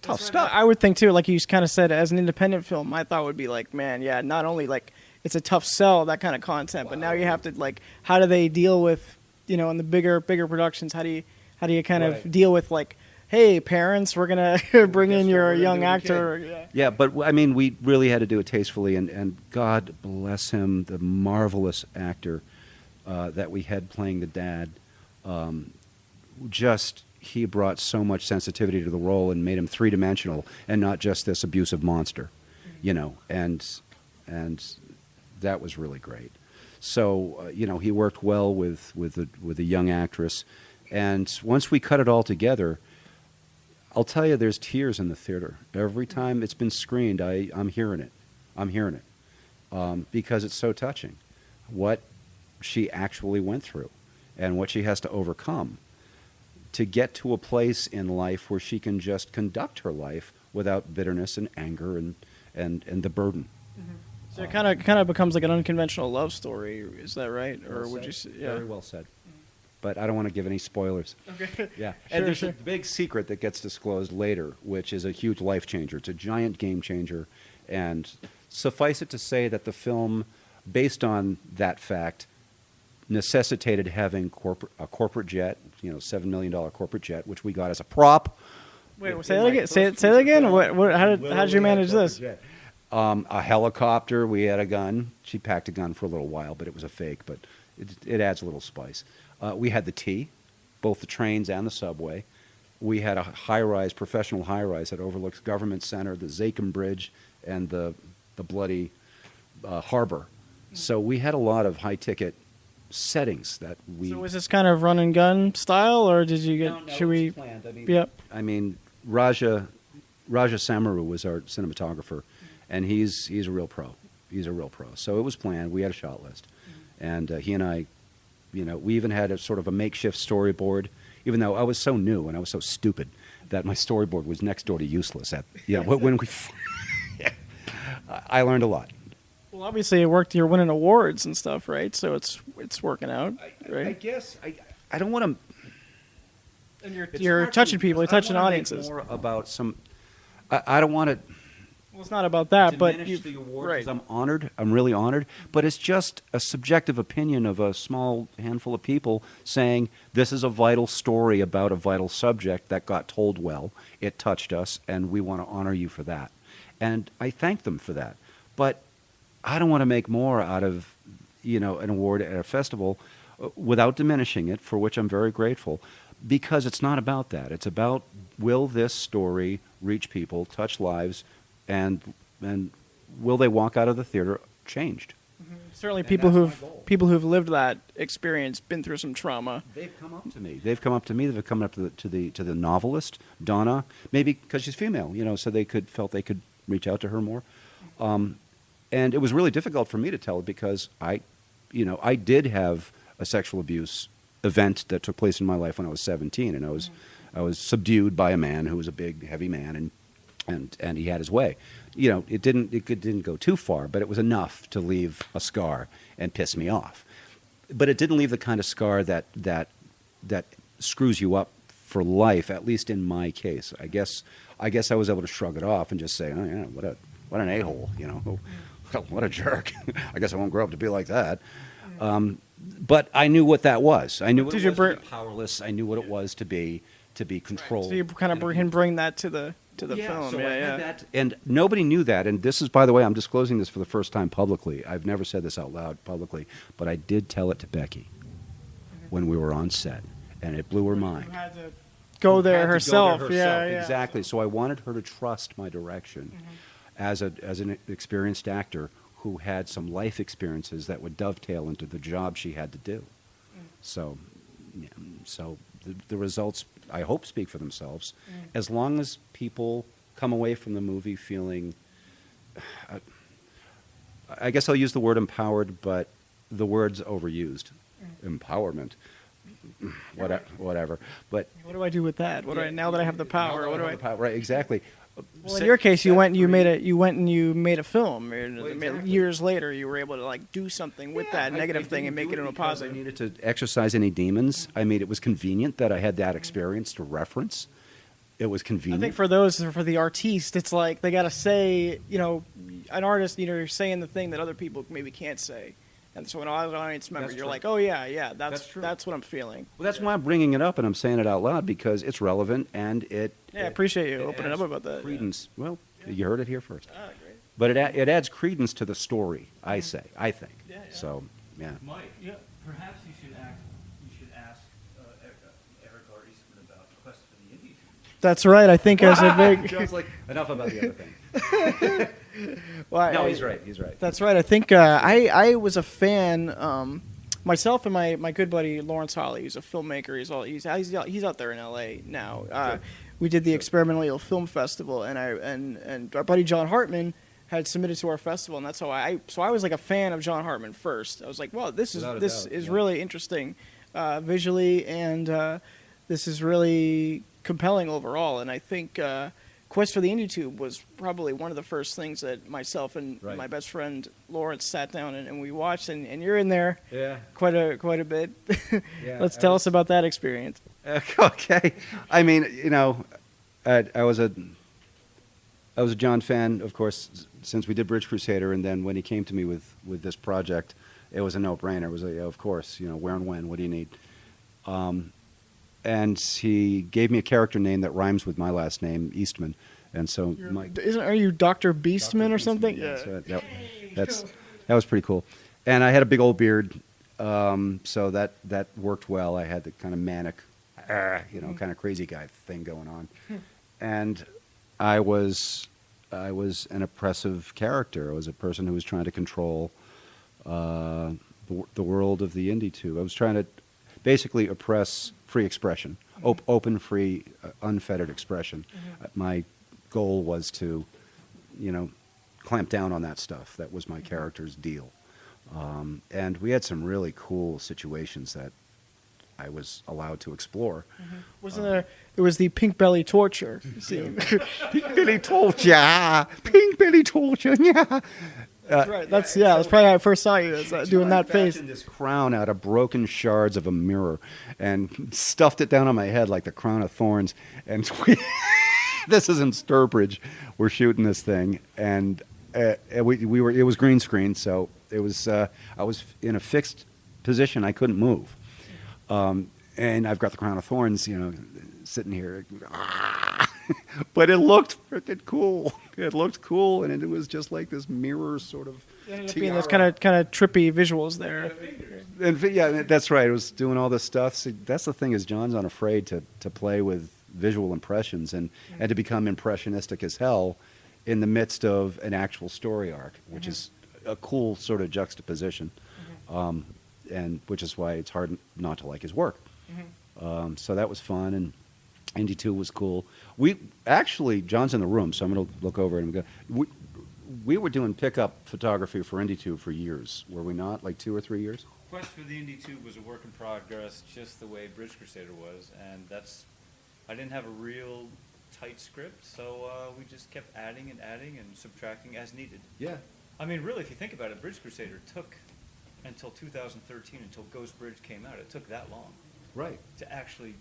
tough stuff. I would think too, like you kind of said, as an independent film, my thought would be like, man, yeah, not only like it's a tough sell, that kind of content, but now you have to like, how do they deal with, in the bigger productions? How do you kind of deal with like, hey, parents, we're going to bring in your young actor. Yeah, but I mean, we really had to do it tastefully, and God bless him, the marvelous actor that we had playing the dad. He brought so much sensitivity to the role and made him three-dimensional and not just this abusive monster, and that was really great. So, he worked well with the young actress, and once we cut it all together, I'll tell you, there's tears in the theater. Every time it's been screened, I'm hearing it. Because it's so touching. What she actually went through and what she has to overcome to get to a place in life where she can just conduct her life without bitterness and anger and the burden. So it kind of becomes like an unconventional love story. Is that right? Or would you say, yeah. Very well said. But I don't want to give any spoilers. Okay. Yeah. And there's a big secret that gets disclosed later, which is a huge life changer. It's a giant game changer. And suffice it to say that the film, based on that fact, necessitated having a corporate jet, $7 million corporate jet, which we got as a prop. Wait, say that again. Say that again. How did you manage this? A helicopter. We had a gun. She packed a gun for a little while, but it was a fake. But it adds a little spice. We had the T, both the trains and the subway. We had a high-rise, professional high-rise that overlooks Government Center, the Zakim Bridge, and the bloody harbor. So we had a lot of high-ticket settings that we. So was this kind of run and gun style, or did you get? No, should we? it was planned. I mean, Yep. I mean, Raja Samaru was our cinematographer, and he's a real pro. He's a real pro. So it was planned. We had a shot list, and he and I, we even had a sort of a makeshift storyboard. Even though I was so new and I was so stupid that my storyboard was next door to useless. When we, I learned a lot. Well, obviously it worked. You're winning awards and stuff, right? So it's working out, right? I guess I don't want to. And you're touching people. You're touching audiences. More about some. I don't want to. Well, it's not about that, but diminish the award, right. 'cause I'm honored. I'm really honored. But it's just a subjective opinion of a small handful of people saying this is a vital story about a vital subject that got told well. It touched us, and we want to honor you for that. And I thank them for that. But I don't want to make more out of, an award at a festival without diminishing it, for which I'm very grateful, because it's not about that. It's about, will this story reach people, touch lives, and will they walk out of the theater changed? Certainly, people who've lived that experience, been through some trauma. They've come up to me. They've come up to the novelist Donna, maybe because she's female, so they felt they could reach out to her more. And it was really difficult for me to tell because I did have a sexual abuse event that took place in my life when I was 17, and I was subdued by a man who was a big, heavy man, and he had his way. It didn't go too far, but it was enough to leave a scar and piss me off. But it didn't leave the kind of scar that screws you up for life. At least in my case, I guess I was able to shrug it off and just say, oh yeah, what an a-hole, what a jerk. I guess I won't grow up to be like that. But I knew what that was. I knew what it was to be powerless. I knew what it was to be controlled. So you kind of bring that to the film. So I had that, and nobody knew that. And this is, by the way, I'm disclosing this for the first time publicly. I've never said this out loud publicly, but I did tell it to Becky when we were on set, and it blew her mind. You had to go there herself. Yeah, exactly. So I wanted her to trust my direction as an experienced actor who had some life experiences that would dovetail into the job she had to do. So the results, I hope, speak for themselves. As long as people come away from the movie feeling, I guess I'll use the word empowered, but the word's overused. Empowerment. Whatever. But what do I do with that? Now that I have the power? What do I? Right, exactly. Well, in your case, you went and you made a film. Years later, you were able to do something with that negative thing and make it into a positive. I needed to exercise any demons. I mean, it was convenient that I had that experience to reference. It was convenient. I think for the artiste, it's like they got to say, an artist, you're saying the thing that other people maybe can't say. And so when I was an audience member, you're like, oh, yeah, that's what I'm feeling. Well, that's why I'm bringing it up and I'm saying it out loud, because it's relevant and it... Yeah, I appreciate you opening up about that. Credence. Yeah. Well, you heard it here first. Ah, great. But it adds credence to the story, I think. Yeah. So, yeah. Mike, perhaps you should ask Eric R. Eastman about Quest for the Indies. That's right. I think as a big... Joe's like, enough about the other thing. Well, no, he's right. That's right. I think I was a fan. Myself and my good buddy Lawrence Holly, who's a filmmaker. He's out there in L.A. now. We did the Experimental Eel Film Festival, and our buddy John Hartman had submitted to our festival, and that's how I was like a fan of John Hartman first. I was like, wow, this is really interesting visually, and this is really compelling overall. And I think Quest for the Indie Tube was probably one of the first things that myself and my best friend Lawrence sat down and we watched, and you're in there quite a bit. Let's tell us about that experience. Okay. I mean, I was a John fan, of course, since we did Bridge Crusader, and then when he came to me with this project, it was a no-brainer. It was of course, where and when, what do you need? And he gave me a character name that rhymes with my last name, Eastman, And so Are you Dr. Beastman or something? Yeah, that was pretty cool. And I had a big old beard, so that worked well. I had the kind of manic, kind of crazy guy thing going on, and I was an oppressive character. I was a person who was trying to control the world of the indie tube. I was trying to basically oppress free expression, open, free, unfettered expression. My goal was to, clamp down on that stuff. That was my character's deal. And we had some really cool situations that I was allowed to explore. Wasn't there was the pink belly torture scene. Pink belly torture! Pink belly torture! Yeah. Right. That's probably how I first saw you, doing that face. I this crown out of broken shards of a mirror and stuffed it down on my head like the crown of thorns. And this is in Sturbridge. We're shooting this thing, and we were. It was green screen, so it was. I was in a fixed position. I couldn't move, and I've got the crown of thorns, sitting here. But it looked freaking cool. It looked cool, and it was just like this mirror sort of. Being those kind of trippy visuals there. And yeah, that's right. It was doing all this stuff. See, that's the thing is John's unafraid to play with visual impressions and to become impressionistic as hell in the midst of an actual story arc, which is a cool sort of juxtaposition, and which is why it's hard not to like his work. So that was fun, and Indie 2 was cool. We actually, John's in the room, so I'm going to look over and go. We were doing pickup photography for Indie 2 for years, were we not? Like 2 or 3 years? Quest for the Indie 2 was a work in progress, just the way Bridge Crusader was, and I didn't have a real tight script, so we just kept adding and subtracting as needed. Yeah. I mean, really, if you think about it, Bridge Crusader took until 2013, until Ghost Bridge came out. It took that long. Right. To actually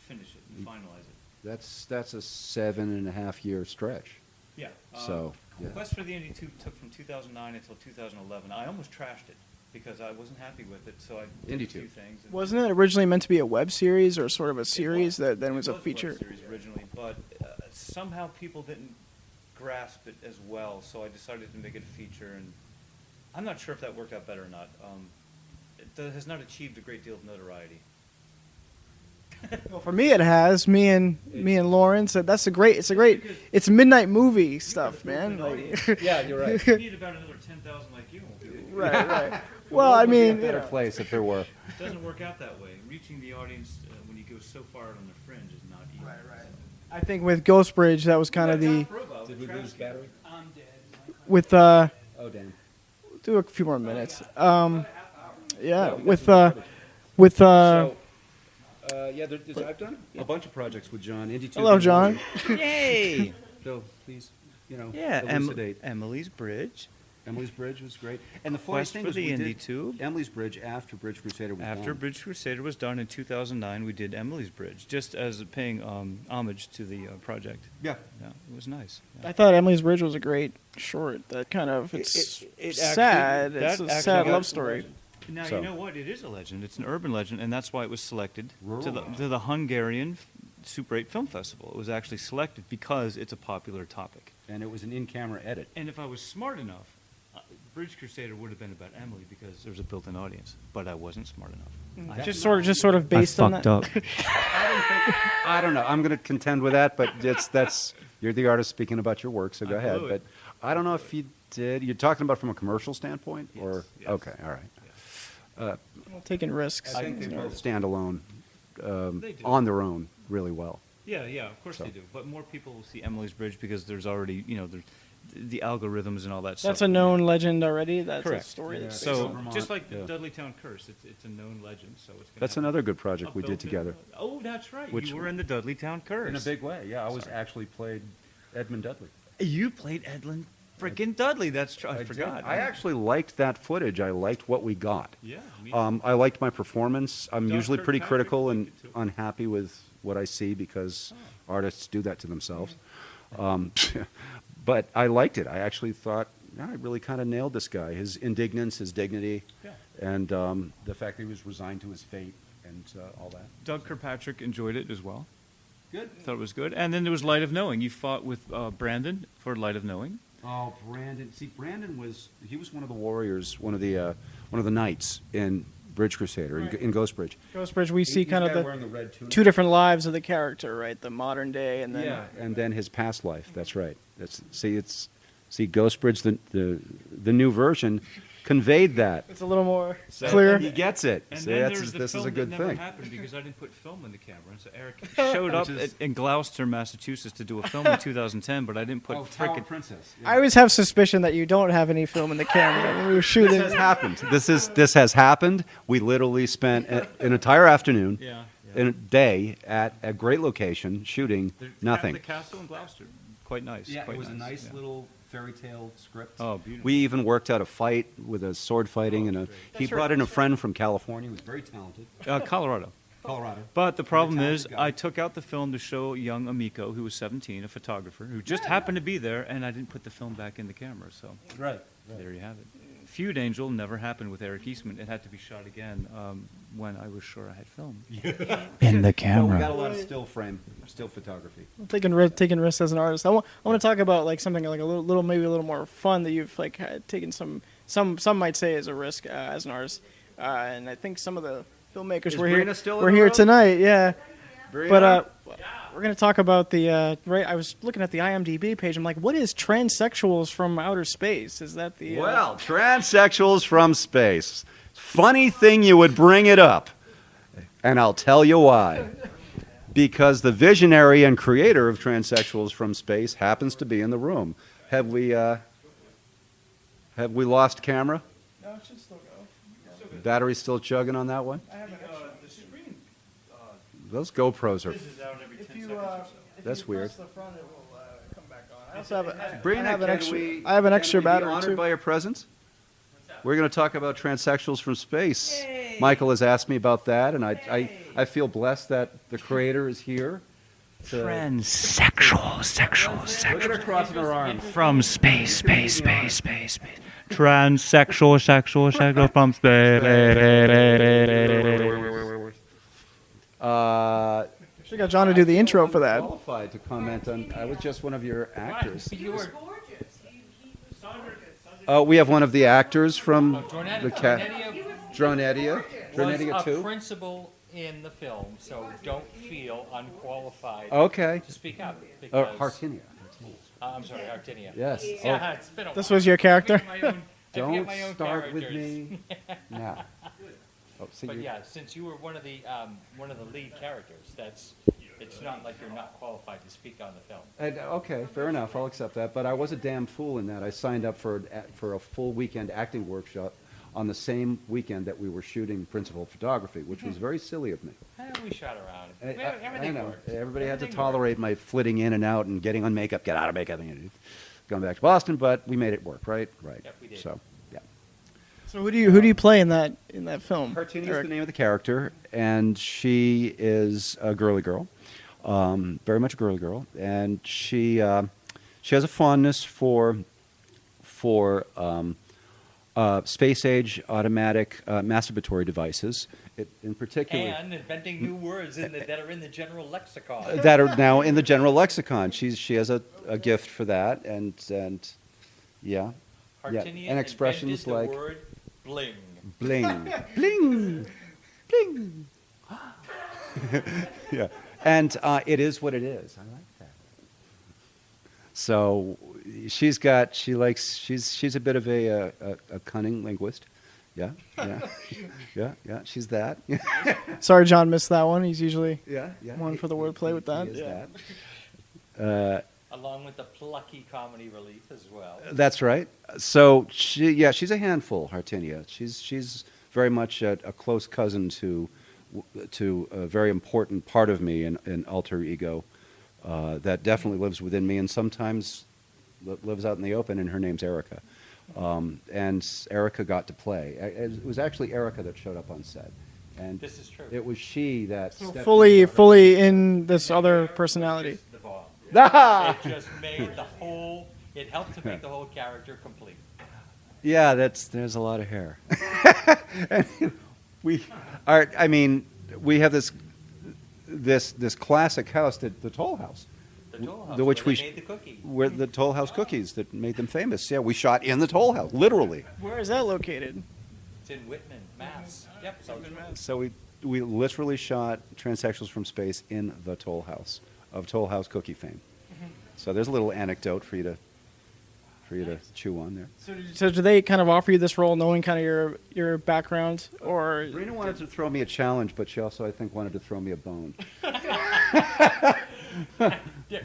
finish it and finalize it. That's a 7.5 year stretch. Yeah. So, yeah. Quest for the Indie 2 took from 2009 until 2011. I almost trashed it because I wasn't happy with it, so I did a few things. Wasn't it originally meant to be a web series or sort of a series that then was a feature? It was a web series originally, but somehow people didn't grasp it as well, so I decided to make it a feature, and I'm not sure if that worked out better or not. It has not achieved a great deal of notoriety. Well, for me, it has. Me and Lawrence. It's a midnight movie stuff, man. Yeah, you're right. You need about another 10,000 like you. Right. Well, I mean, a better place if there were. It doesn't work out that way. Reaching the audience when you go so far out on the fringe is not easy. Right. I think with Ghost Bridge, that was kind of the. Did we lose battery? I'm dead. With Oh damn. Do a few more minutes. Yeah. I've done a bunch of projects with John. Indie 2. Hello, John. Yay! So please, elucidate. Emily's Bridge. Emily's Bridge was great, and the funny Quest thing for was the we Indie did 2. Emily's Bridge after Bridge Crusader was After done. Bridge Crusader was done in 2009, we did Emily's Bridge, just as paying homage to the project. Yeah, it was nice. Yeah. I thought Emily's Bridge was a great short. That kind of it's sad. It's a sad love story. Now, you know what? It is a legend. It's an urban legend, and that's why it was selected to the Hungarian Super 8 Film Festival. It was actually selected because it's a popular topic. And it was an in-camera edit. And if I was smart enough, Bridge Crusader would have been about Emily because there was a built-in audience. But I wasn't smart enough. Just sort of based on that. Up. I don't know. I'm going to contend with that, but you're the artist speaking about your work, so go ahead. But I don't know if you did. You're talking about from a commercial standpoint, or okay, all right. Taking risks. I think they both stand alone on their own really well. Yeah, of course they do. But more people will see Emily's Bridge because there's already, the algorithms and all that stuff. That's a known legend already. That's Correct. a story. Yeah. That's So just like the Dudleytown Curse, it's a known legend. So it's. That's another good project we did together. Oh, that's right. You were in the Dudleytown Curse in a big way. Yeah, I was actually played Edmund Dudley. You played Edmund freaking Dudley. That's true. I forgot. I actually liked that footage. I liked what we got. Yeah. I liked my performance. I'm usually pretty critical and unhappy with what I see because artists do that to themselves. But I liked it. I actually thought, I really kind of nailed this guy. His indignance, his dignity, and the fact that he was resigned to his fate and all that. Doug Kirkpatrick enjoyed it as well. Good. Thought it was good. And then there was Light of Knowing. You fought with Brandon for Light of Knowing. Oh, Brandon! See, Brandon was one of the warriors, one of the knights in Bridge Crusader in Ghost Bridge. Ghost Bridge, we see He's kind the guy of wearing the red tunic. two different lives of the character, right? The modern day and then and then his past life. That's right. See Ghost Bridge, the new version conveyed that. it's a little more clear. He gets it. And See, then that's, there's the this film is a good that never thing. happened because I didn't put film in the camera. And so Eric showed up in Gloucester, Massachusetts to do a film in 2010, but I didn't put frickin' Princess. I always have suspicion that you don't have any film in the camera when we were shooting. This has happened. This has happened. We literally spent an entire afternoon, in a day at a great location shooting nothing. The castle in Gloucester, quite nice. Yeah, quite it was a nice little fairy tale script. Oh, beautiful. We even worked out a fight with a sword fighting, and he brought in a friend from California who was very talented. Colorado. But the problem is, I took out the film to show young Amico, who was 17, a photographer, who just happened to be there, and I didn't put the film back in the camera. So there you have it. Feud Angel never happened with Eric Eastman. It had to be shot again when I was sure I had film. In the No, camera. we got a lot of still photography. Taking risks as an artist. I want to talk about like something like maybe a little more fun that you've like taken some might say as a risk as an artist. And I think some of the filmmakers were Brina still in here the room? tonight. Yeah. Brina? But we're going to talk about the right. I was looking at the IMDb page. I'm like, what is Transexuals from Outer Space? Is that the Well, Transsexuals from Space. Funny thing you would bring it up, and I'll tell you why. Because the visionary and creator of Transsexuals from Space happens to be in the room. Have we lost camera? No, it should still go. Battery's still chugging on that one? I have an The screen. Those GoPros are... Fizzes out every 10 If you, seconds or so. That's weird. press the front, it will come back on. I also have Brina, I have an extra can we battery be honored too. by your presence? We're going to talk about Transsexuals from Space. Michael has asked me about that, and I feel blessed that the creator is here. Transsexuals. Look at her crossing her arms. From space. Transsexual from space. Should got John to do the intro for that. Qualified to comment on. I was just one of your actors. We have one of the actors from the cat. Dronedia. Dronedia was 2. a principal in the film, so don't feel unqualified Okay. to speak up. Because, Hartinia. I'm sorry, Artinia. Yes. Yeah, it's been a This while. was your character? I forget my own Don't start with characters. me now. Oh, see, But you- yeah, since you were one of the lead characters, it's not like you're not qualified to speak on the film. Okay, fair enough. I'll accept that. But I was a damn fool in that I signed up for a full weekend acting workshop on the same weekend that we were shooting principal photography, which was very silly of me. We shot around. I Everything know. worked. Everybody had to Everything tolerate my flitting in and out and getting on makeup, get out of makeup, and going back to Boston. But we made it work, right? Right. Yep, we did. So, yeah. So who do you play in that film? Hartinia is Eric? the name of the character, and she is a girly girl, very much a girly girl, and she has a fondness for space-age automatic masturbatory devices, in particular. And inventing new words that are in the general lexicon. That are now in the general lexicon. She has a gift for that, and yeah, Hartinia and expressions invented like the word bling. bling, bling, bling. Yeah, and it is what it is. I like that. So she's a bit of a cunning linguist. Yeah. Yeah. She's that. Sorry, John missed that one. He's usually Yeah. one for the wordplay with that. He is Yeah. that. Along with the plucky comedy relief as well. That's right. So she's a handful, Hartinia. She's very much a close cousin to a very important part of me, an alter ego that definitely lives within me, and sometimes lives out in the open. And her name's Erica. And Erica got to play. It was actually Erica that showed up on set. And This is true. It was she that So stepped fully in this other personality. The bomb. Ah! It just made it helped to make the whole character complete. Yeah, there's a lot of hair. We have this this classic house, the Toll House. The Toll House, which where we they made the cookie. Where the Toll House cookies that made them famous. Yeah, we shot in the Toll House, literally. Where is that located? It's in Whitman, Mass. Yep, South Mass. So we literally shot Transsexuals from Space in the Toll House of Toll House cookie fame. So there's a little anecdote for you to chew on there. So do they kind of offer you this role knowing kind of your background, or? Brina wanted to throw me a challenge, but she also, I think, wanted to throw me a bone. Yeah,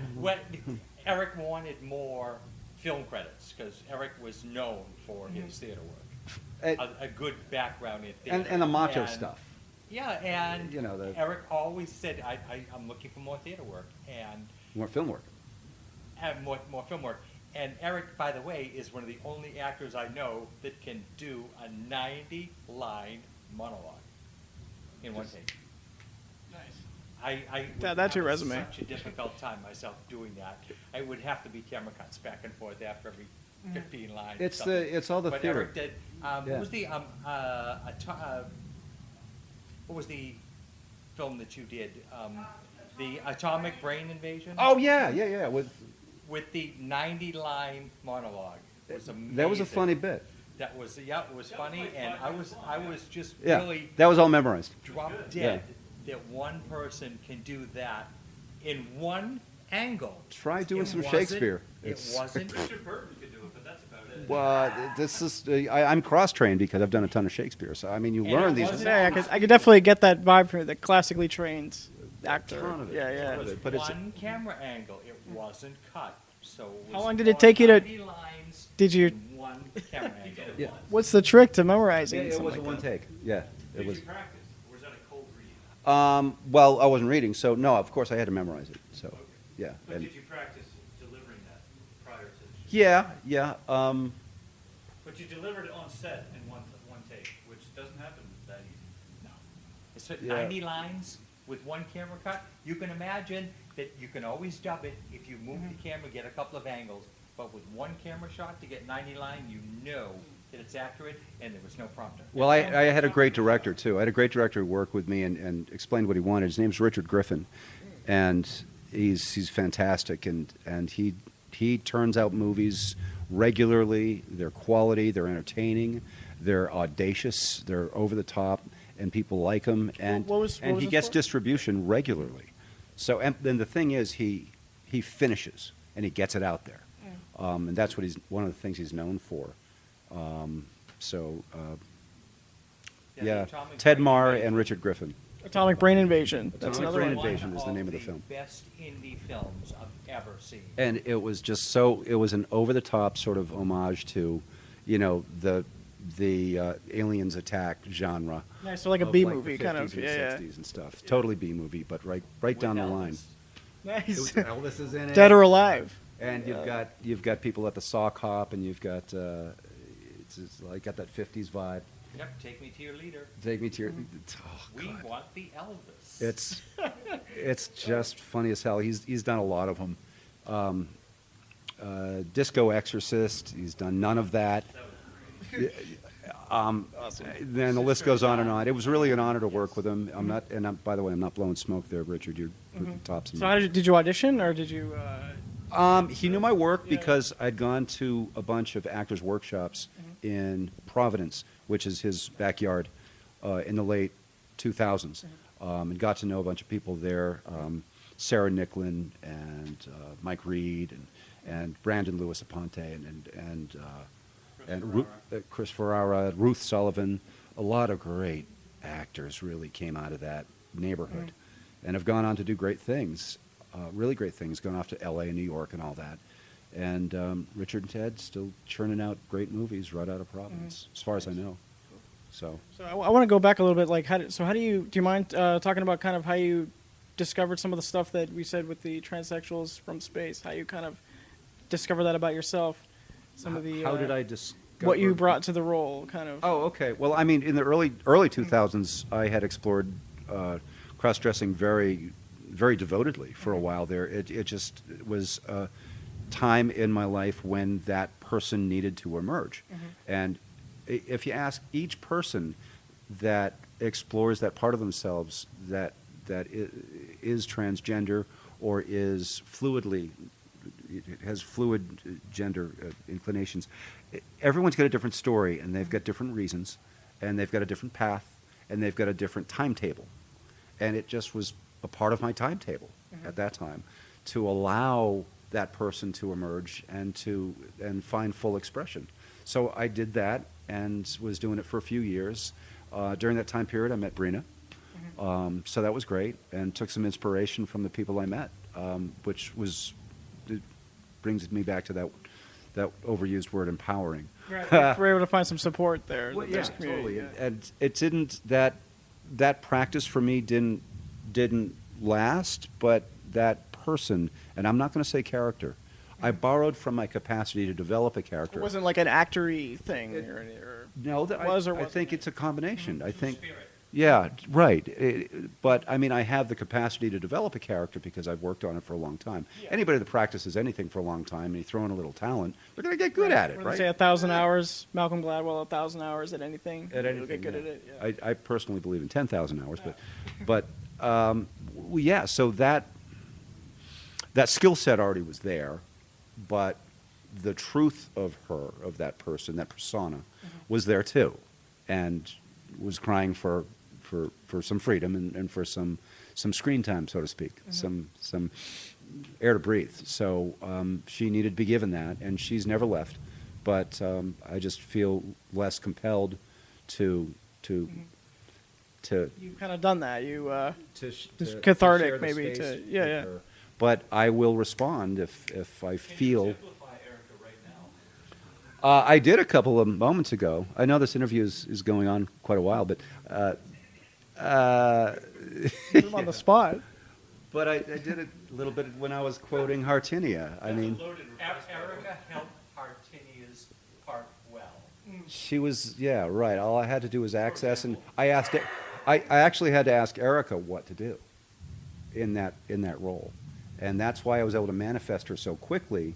Eric wanted more film credits because Eric was known for his theater work. A good background in theater. And the macho stuff. Yeah, and You know, Eric always said, I'm looking for more theater work and More film work. more film work. And Eric, by the way, is one of the only actors I know that can do a 90-line monologue in one take. I That's your would have resume. Such a difficult time myself doing that. I would have to be camera cuts back and forth after every 15 lines. It's all the but theater. Eric did. What was the what was the film that you did? The Atomic Brain Invasion. Oh yeah. With the 90-line monologue. It was amazing. That was a funny bit. That was it was funny, and I was just Yeah, really that was all memorized. drop dead that one person can do that in one angle. Try doing It some wasn't- Shakespeare. It wasn't. Richard Burton could do it, but that's about it. Well, this is I'm cross-trained because I've done a ton of Shakespeare. So I mean, you And learn it these. wasn't- Yeah, I could definitely get that vibe from the classically trained actor. ton of it. Yeah. It was But it's- one camera angle. It wasn't cut. So it How was long did it take you to- 90 lines Did you? in one camera angle. Yeah. What's the trick to memorizing? It something was a like one that? take. Yeah, it Did was. you practice, or was that a cold read? Well, I wasn't reading, so no. Of course, I had to memorize it. So, yeah. But And did you practice delivering that prior to the shoot? yeah. But you delivered it on set in one take, which doesn't happen that easy. No. It's at Yeah. 90 lines with one camera cut. You can imagine that you can always dub it if you move the camera, get a couple of angles. But with one camera shot to get 90 line, you know that it's accurate, and there was no prompter. Well, I had a great director too. I had a great director who worked with me and explained what he wanted. His name's Richard Griffin, and he's fantastic. And he turns out movies regularly. They're quality. They're entertaining. They're audacious. They're over the top, and people like them. And What was he this gets for? distribution regularly. So and then the thing is, he finishes and he gets it out there, and that's what one of the things he's known for. Yeah, Ted Marr and Richard Griffin. Atomic Brain Invasion. That's Atomic another Brain one. Invasion is the name of the film. Best indie films I've ever seen. And it was just so, it was an over-the-top sort of homage to, the aliens attack genre. Nice, so like a of, B the movie kind of. 50s and Yeah. 60s and stuff. Totally B movie, but right down the line. Nice. Elvis is in it. Dead or Alive. And you've got people at the sock hop, and you've got it's like got that 50s vibe. Yep, take me to your leader. Take me to your. We want the Elvis. It's just funny as hell. He's done a lot of them. Disco Exorcist. He's done none of that. Then the list goes on and on. It was really an honor to work with him. By the way, I'm not blowing smoke there, Richard. You're putting tops in. So how did you audition, or did you? He knew my work because I'd gone to a bunch of actors' workshops in Providence, which is his backyard, in the late 2000s, and got to know a bunch of people there. Sarah Nicklin and Mike Reed and Brandon Lewis Aponte and Chris Ferrara, Ruth Sullivan. A lot of great actors really came out of that neighborhood, and have gone on to do great things. Really great things, going off to L.A. and New York and all that. And Richard and Ted still churning out great movies right out of Providence, as far as I know. So I want to go back a little bit. Like, do you mind talking about kind of how you discovered some of the stuff that we said with the Transsexuals from Space? How you kind of discovered that about yourself? Some of the how did I discover what you brought to the role, kind of? Oh, okay. Well, I mean, in the early 2000s, I had explored cross-dressing very, very devotedly for a while there. It just was a time in my life when that person needed to emerge. And if you ask each person that explores that part of themselves that is transgender or is fluidly has fluid gender inclinations. Everyone's got a different story, and they've got different reasons, and they've got a different path, and they've got a different timetable. And it just was a part of my timetable at that time to allow that person to emerge and find full expression. So I did that and was doing it for a few years. During that time period, I met Brina. So that was great, and took some inspiration from the people I met, which brings me back to that overused word, empowering. Right. We're able to find some support there. Well, yeah, totally. Yeah. And it didn't that practice for me didn't last, but that person, and I'm not going to say character. I borrowed from my capacity to develop a character. It wasn't like an actory thing. No, I think it's a combination. I think. Yeah, right. But I mean, I have the capacity to develop a character because I've worked on it for a long time. Yeah. Anybody that practices anything for a long time and you throw in a little talent, they're going to get good at it, right? Say 1,000 hours. Malcolm Gladwell, 1,000 hours at anything. At anything, you'll get good at it. Yeah. I personally believe in 10,000 hours, but yeah. So that skill set already was there, but the truth of that person, that persona, was there too, and was crying for some freedom and for some screen time, so to speak, some air to breathe. So she needed to be given that, and she's never left. But I just feel less compelled to. You've kind of done that. It's to cathartic, maybe. Her. But I will respond if I feel. I did a couple of moments ago. I know this interview is going on quite a while, but Put him on the spot. But I did it a little bit when I was quoting Hartinia. I mean, Erica helped Hartinia's part well. She was, yeah, right. All I had to do was access, and I asked it. I actually had to ask Erica what to do in that role, and that's why I was able to manifest her so quickly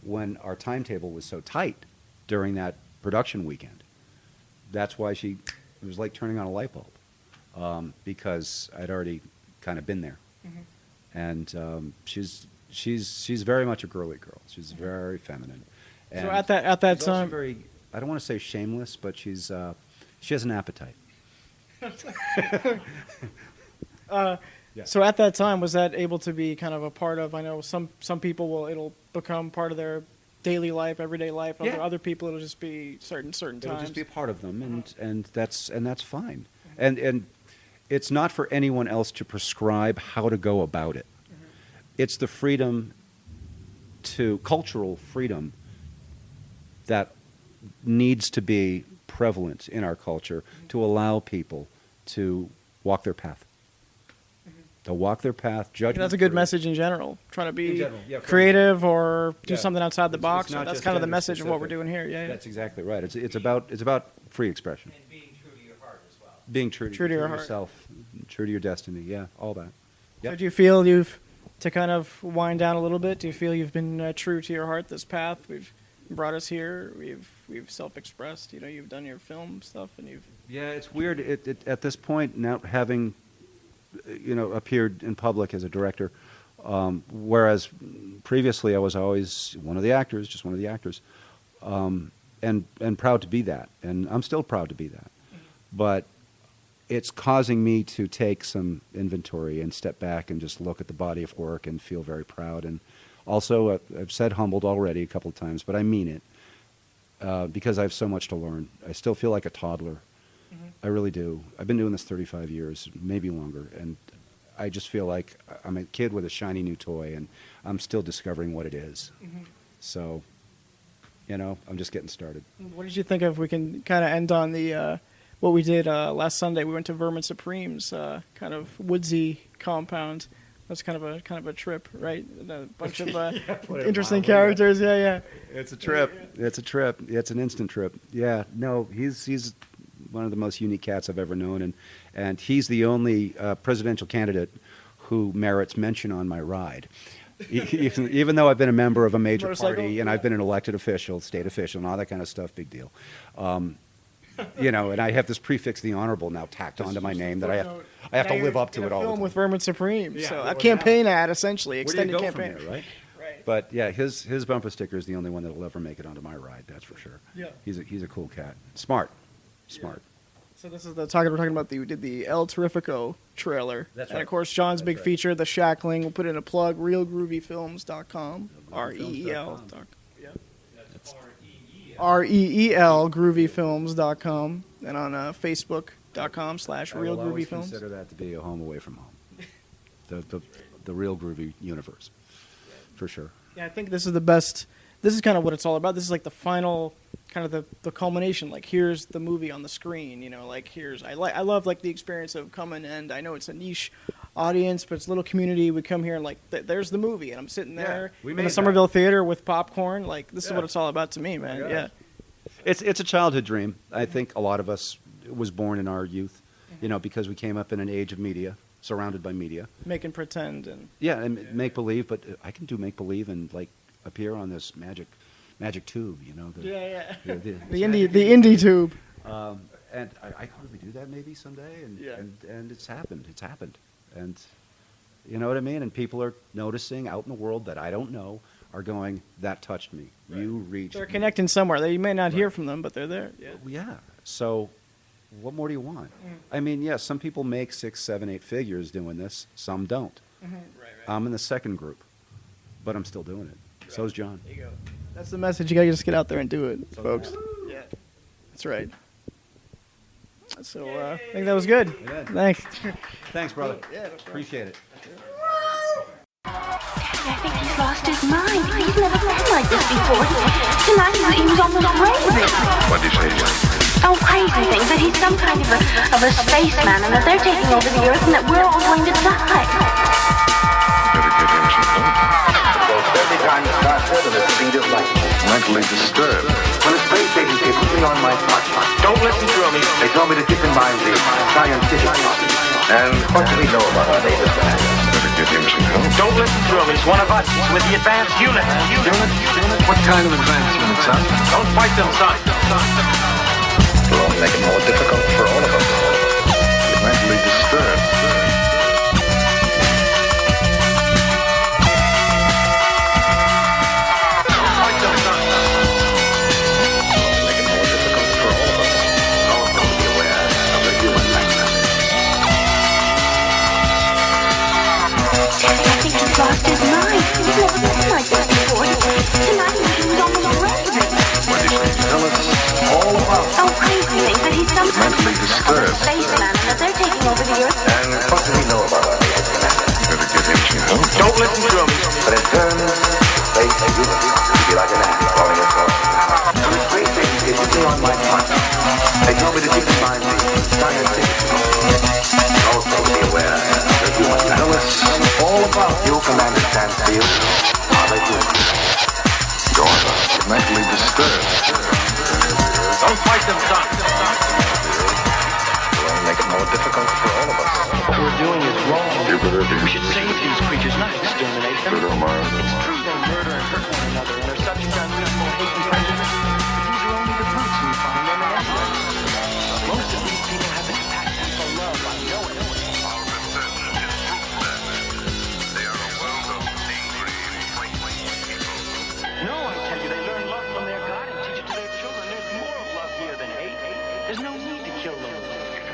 when our timetable was so tight during that production weekend. That's why it was like turning on a light bulb, because I'd already kind of been there. And she's very much a girly girl. She's very feminine. And so at that she's time, also very, I don't want to say shameless, but she has an appetite. So at that time, was that able to be kind of a part of? I know some people it'll become part of their daily life, everyday life. Yeah. Other people, it'll just be certain times. It'll just be a part of them, and that's fine. And it's not for anyone else to prescribe how to go about it. It's the freedom cultural freedom that needs to be prevalent in our culture to allow people to walk their path. To walk their path, judgment. That's a good message in general. Trying to be creative or do something outside the box. That's kind of the message of what we're doing here. Yeah, that's exactly right. It's about free expression. And being true to your heart as well. Being true to yourself, true to your destiny. Yeah, all that. Yep. So do you feel to kind of wind down a little bit? Do you feel you've been true to your heart this path? We've brought us here. We've self-expressed. You've done your film stuff, and you've. Yeah, it's weird. At this point now, having appeared in public as a director, whereas previously I was always just one of the actors, and proud to be that, and I'm still proud to be that. But it's causing me to take some inventory and step back and just look at the body of work and feel very proud. And also, I've said humbled already a couple of times, but I mean it, because I have so much to learn. I still feel like a toddler. I really do. I've been doing this 35 years, maybe longer, and I just feel like I'm a kid with a shiny new toy, and I'm still discovering what it is. So, I'm just getting started. What did you think of? We can kind of end on the what we did last Sunday. We went to Vermin Supreme's kind of woodsy compound. That's kind of a trip, right? A bunch of interesting characters. Yeah. It's a trip. It's a trip. It's an instant trip. Yeah. No, he's one of the most unique cats I've ever known, and he's the only presidential candidate who merits mention on my ride. Even though I've been a member of a major party and I've been an elected official, state official, and all that kind of stuff, big deal. And I have this prefix, the honorable, now tacked onto my name that I have Now to live up to you're it gonna all the film time. with Vermin Supreme. Yeah, so well, a campaign now- ad, essentially, Where do you extended go campaign. from there, right? Right. But yeah, his bumper sticker is the only one that'll ever make it onto my ride. That's for sure. Yeah. He's a cool cat. Smart. So this is the target we're talking about. We did the El Terrifico trailer. That's And right. of course, John's That's big right. feature, The Shackling. We'll put in a plug, realgroovyfilms.com. REEL. REEL, groovyfilms.com. And on facebook.com/Real I will always Groovy Films. consider that to be a home away from home. The real groovy universe, for sure. Yeah, I think this is the best. This is kind of what it's all about. This is like the final, kind of the culmination. Like, here's the movie on the screen. You know, like here's I love like the experience of coming, and I know it's a niche audience, but it's a little community. We come here and like there's the movie, and I'm sitting there we in made the that. Somerville Theater with popcorn. Like, this is Yeah. what it's all about to me, man. gosh. Yeah. It's a childhood dream. I think a lot of us was born in our youth, because we came up in an age of media, surrounded by media. Making pretend and Yeah, and make believe, but I can do make believe and like appear on this magic tube, Yeah. The the indie tube. And I could really do that maybe someday, and it's happened. It's happened, and you know what I mean. And people are noticing out in the world that I don't know are going, that touched me. Right. You reached. They're me. connecting somewhere. You may not hear from them, but they're there. Yeah. Yeah. So, what more do you want? I mean, yeah, some people make 6, 7, 8 figures doing this. Some don't. Right. I'm in the second group, but I'm still doing it. Right. So's John. There you go. That's the message. You gotta just get out there and do it, folks. Yeah. That's right. So I think that was good. Yeah. Thanks. Thanks, brother. Yeah, no problem. Appreciate it. I think he's lost his mind. He's never been like this before. Tonight he was almost raving. What did you say? Oh, crazy things, that he's some kind of a spaceman and that they're taking over the Earth and that we're all going to die. Better give him some hope. Every time it starts with the speed of light. Mentally disturbed. When a space agency put me on my smartphone. Don't listen to me. They told me to keep in mind the scientific process. And what do we know about our latest man? Better give him some help. Don't listen to him. He's one of us. He's with the advanced unit. Unit? What kind of advanced unit, son? Don't fight them, son. It'll only make it more difficult for all of us. You're mentally disturbed. Lost his mind. He's never been like this before. Tonight he was almost raving. What did you tell us all about? Oh, crazy things, that he's some kind Mentally of a disturbed. spaceman and that they're taking over the Earth. And what do we know about our latest man? Better give him some help. Don't listen to him. But in turn, space unit would be like an ant falling into a When a space agency put me on my smartphone, they told me to keep in mind the scientific process. Also to be aware that you must tell us all about your commander Stansfield. Are they good? Daughter, mentally disturbed. Don't fight them, son. It'll only make it more difficult for all of us. What we're doing is wrong. We should save these creatures, not exterminate them. It's true they murder and hurt one another, and they're subject to unreasonable hate and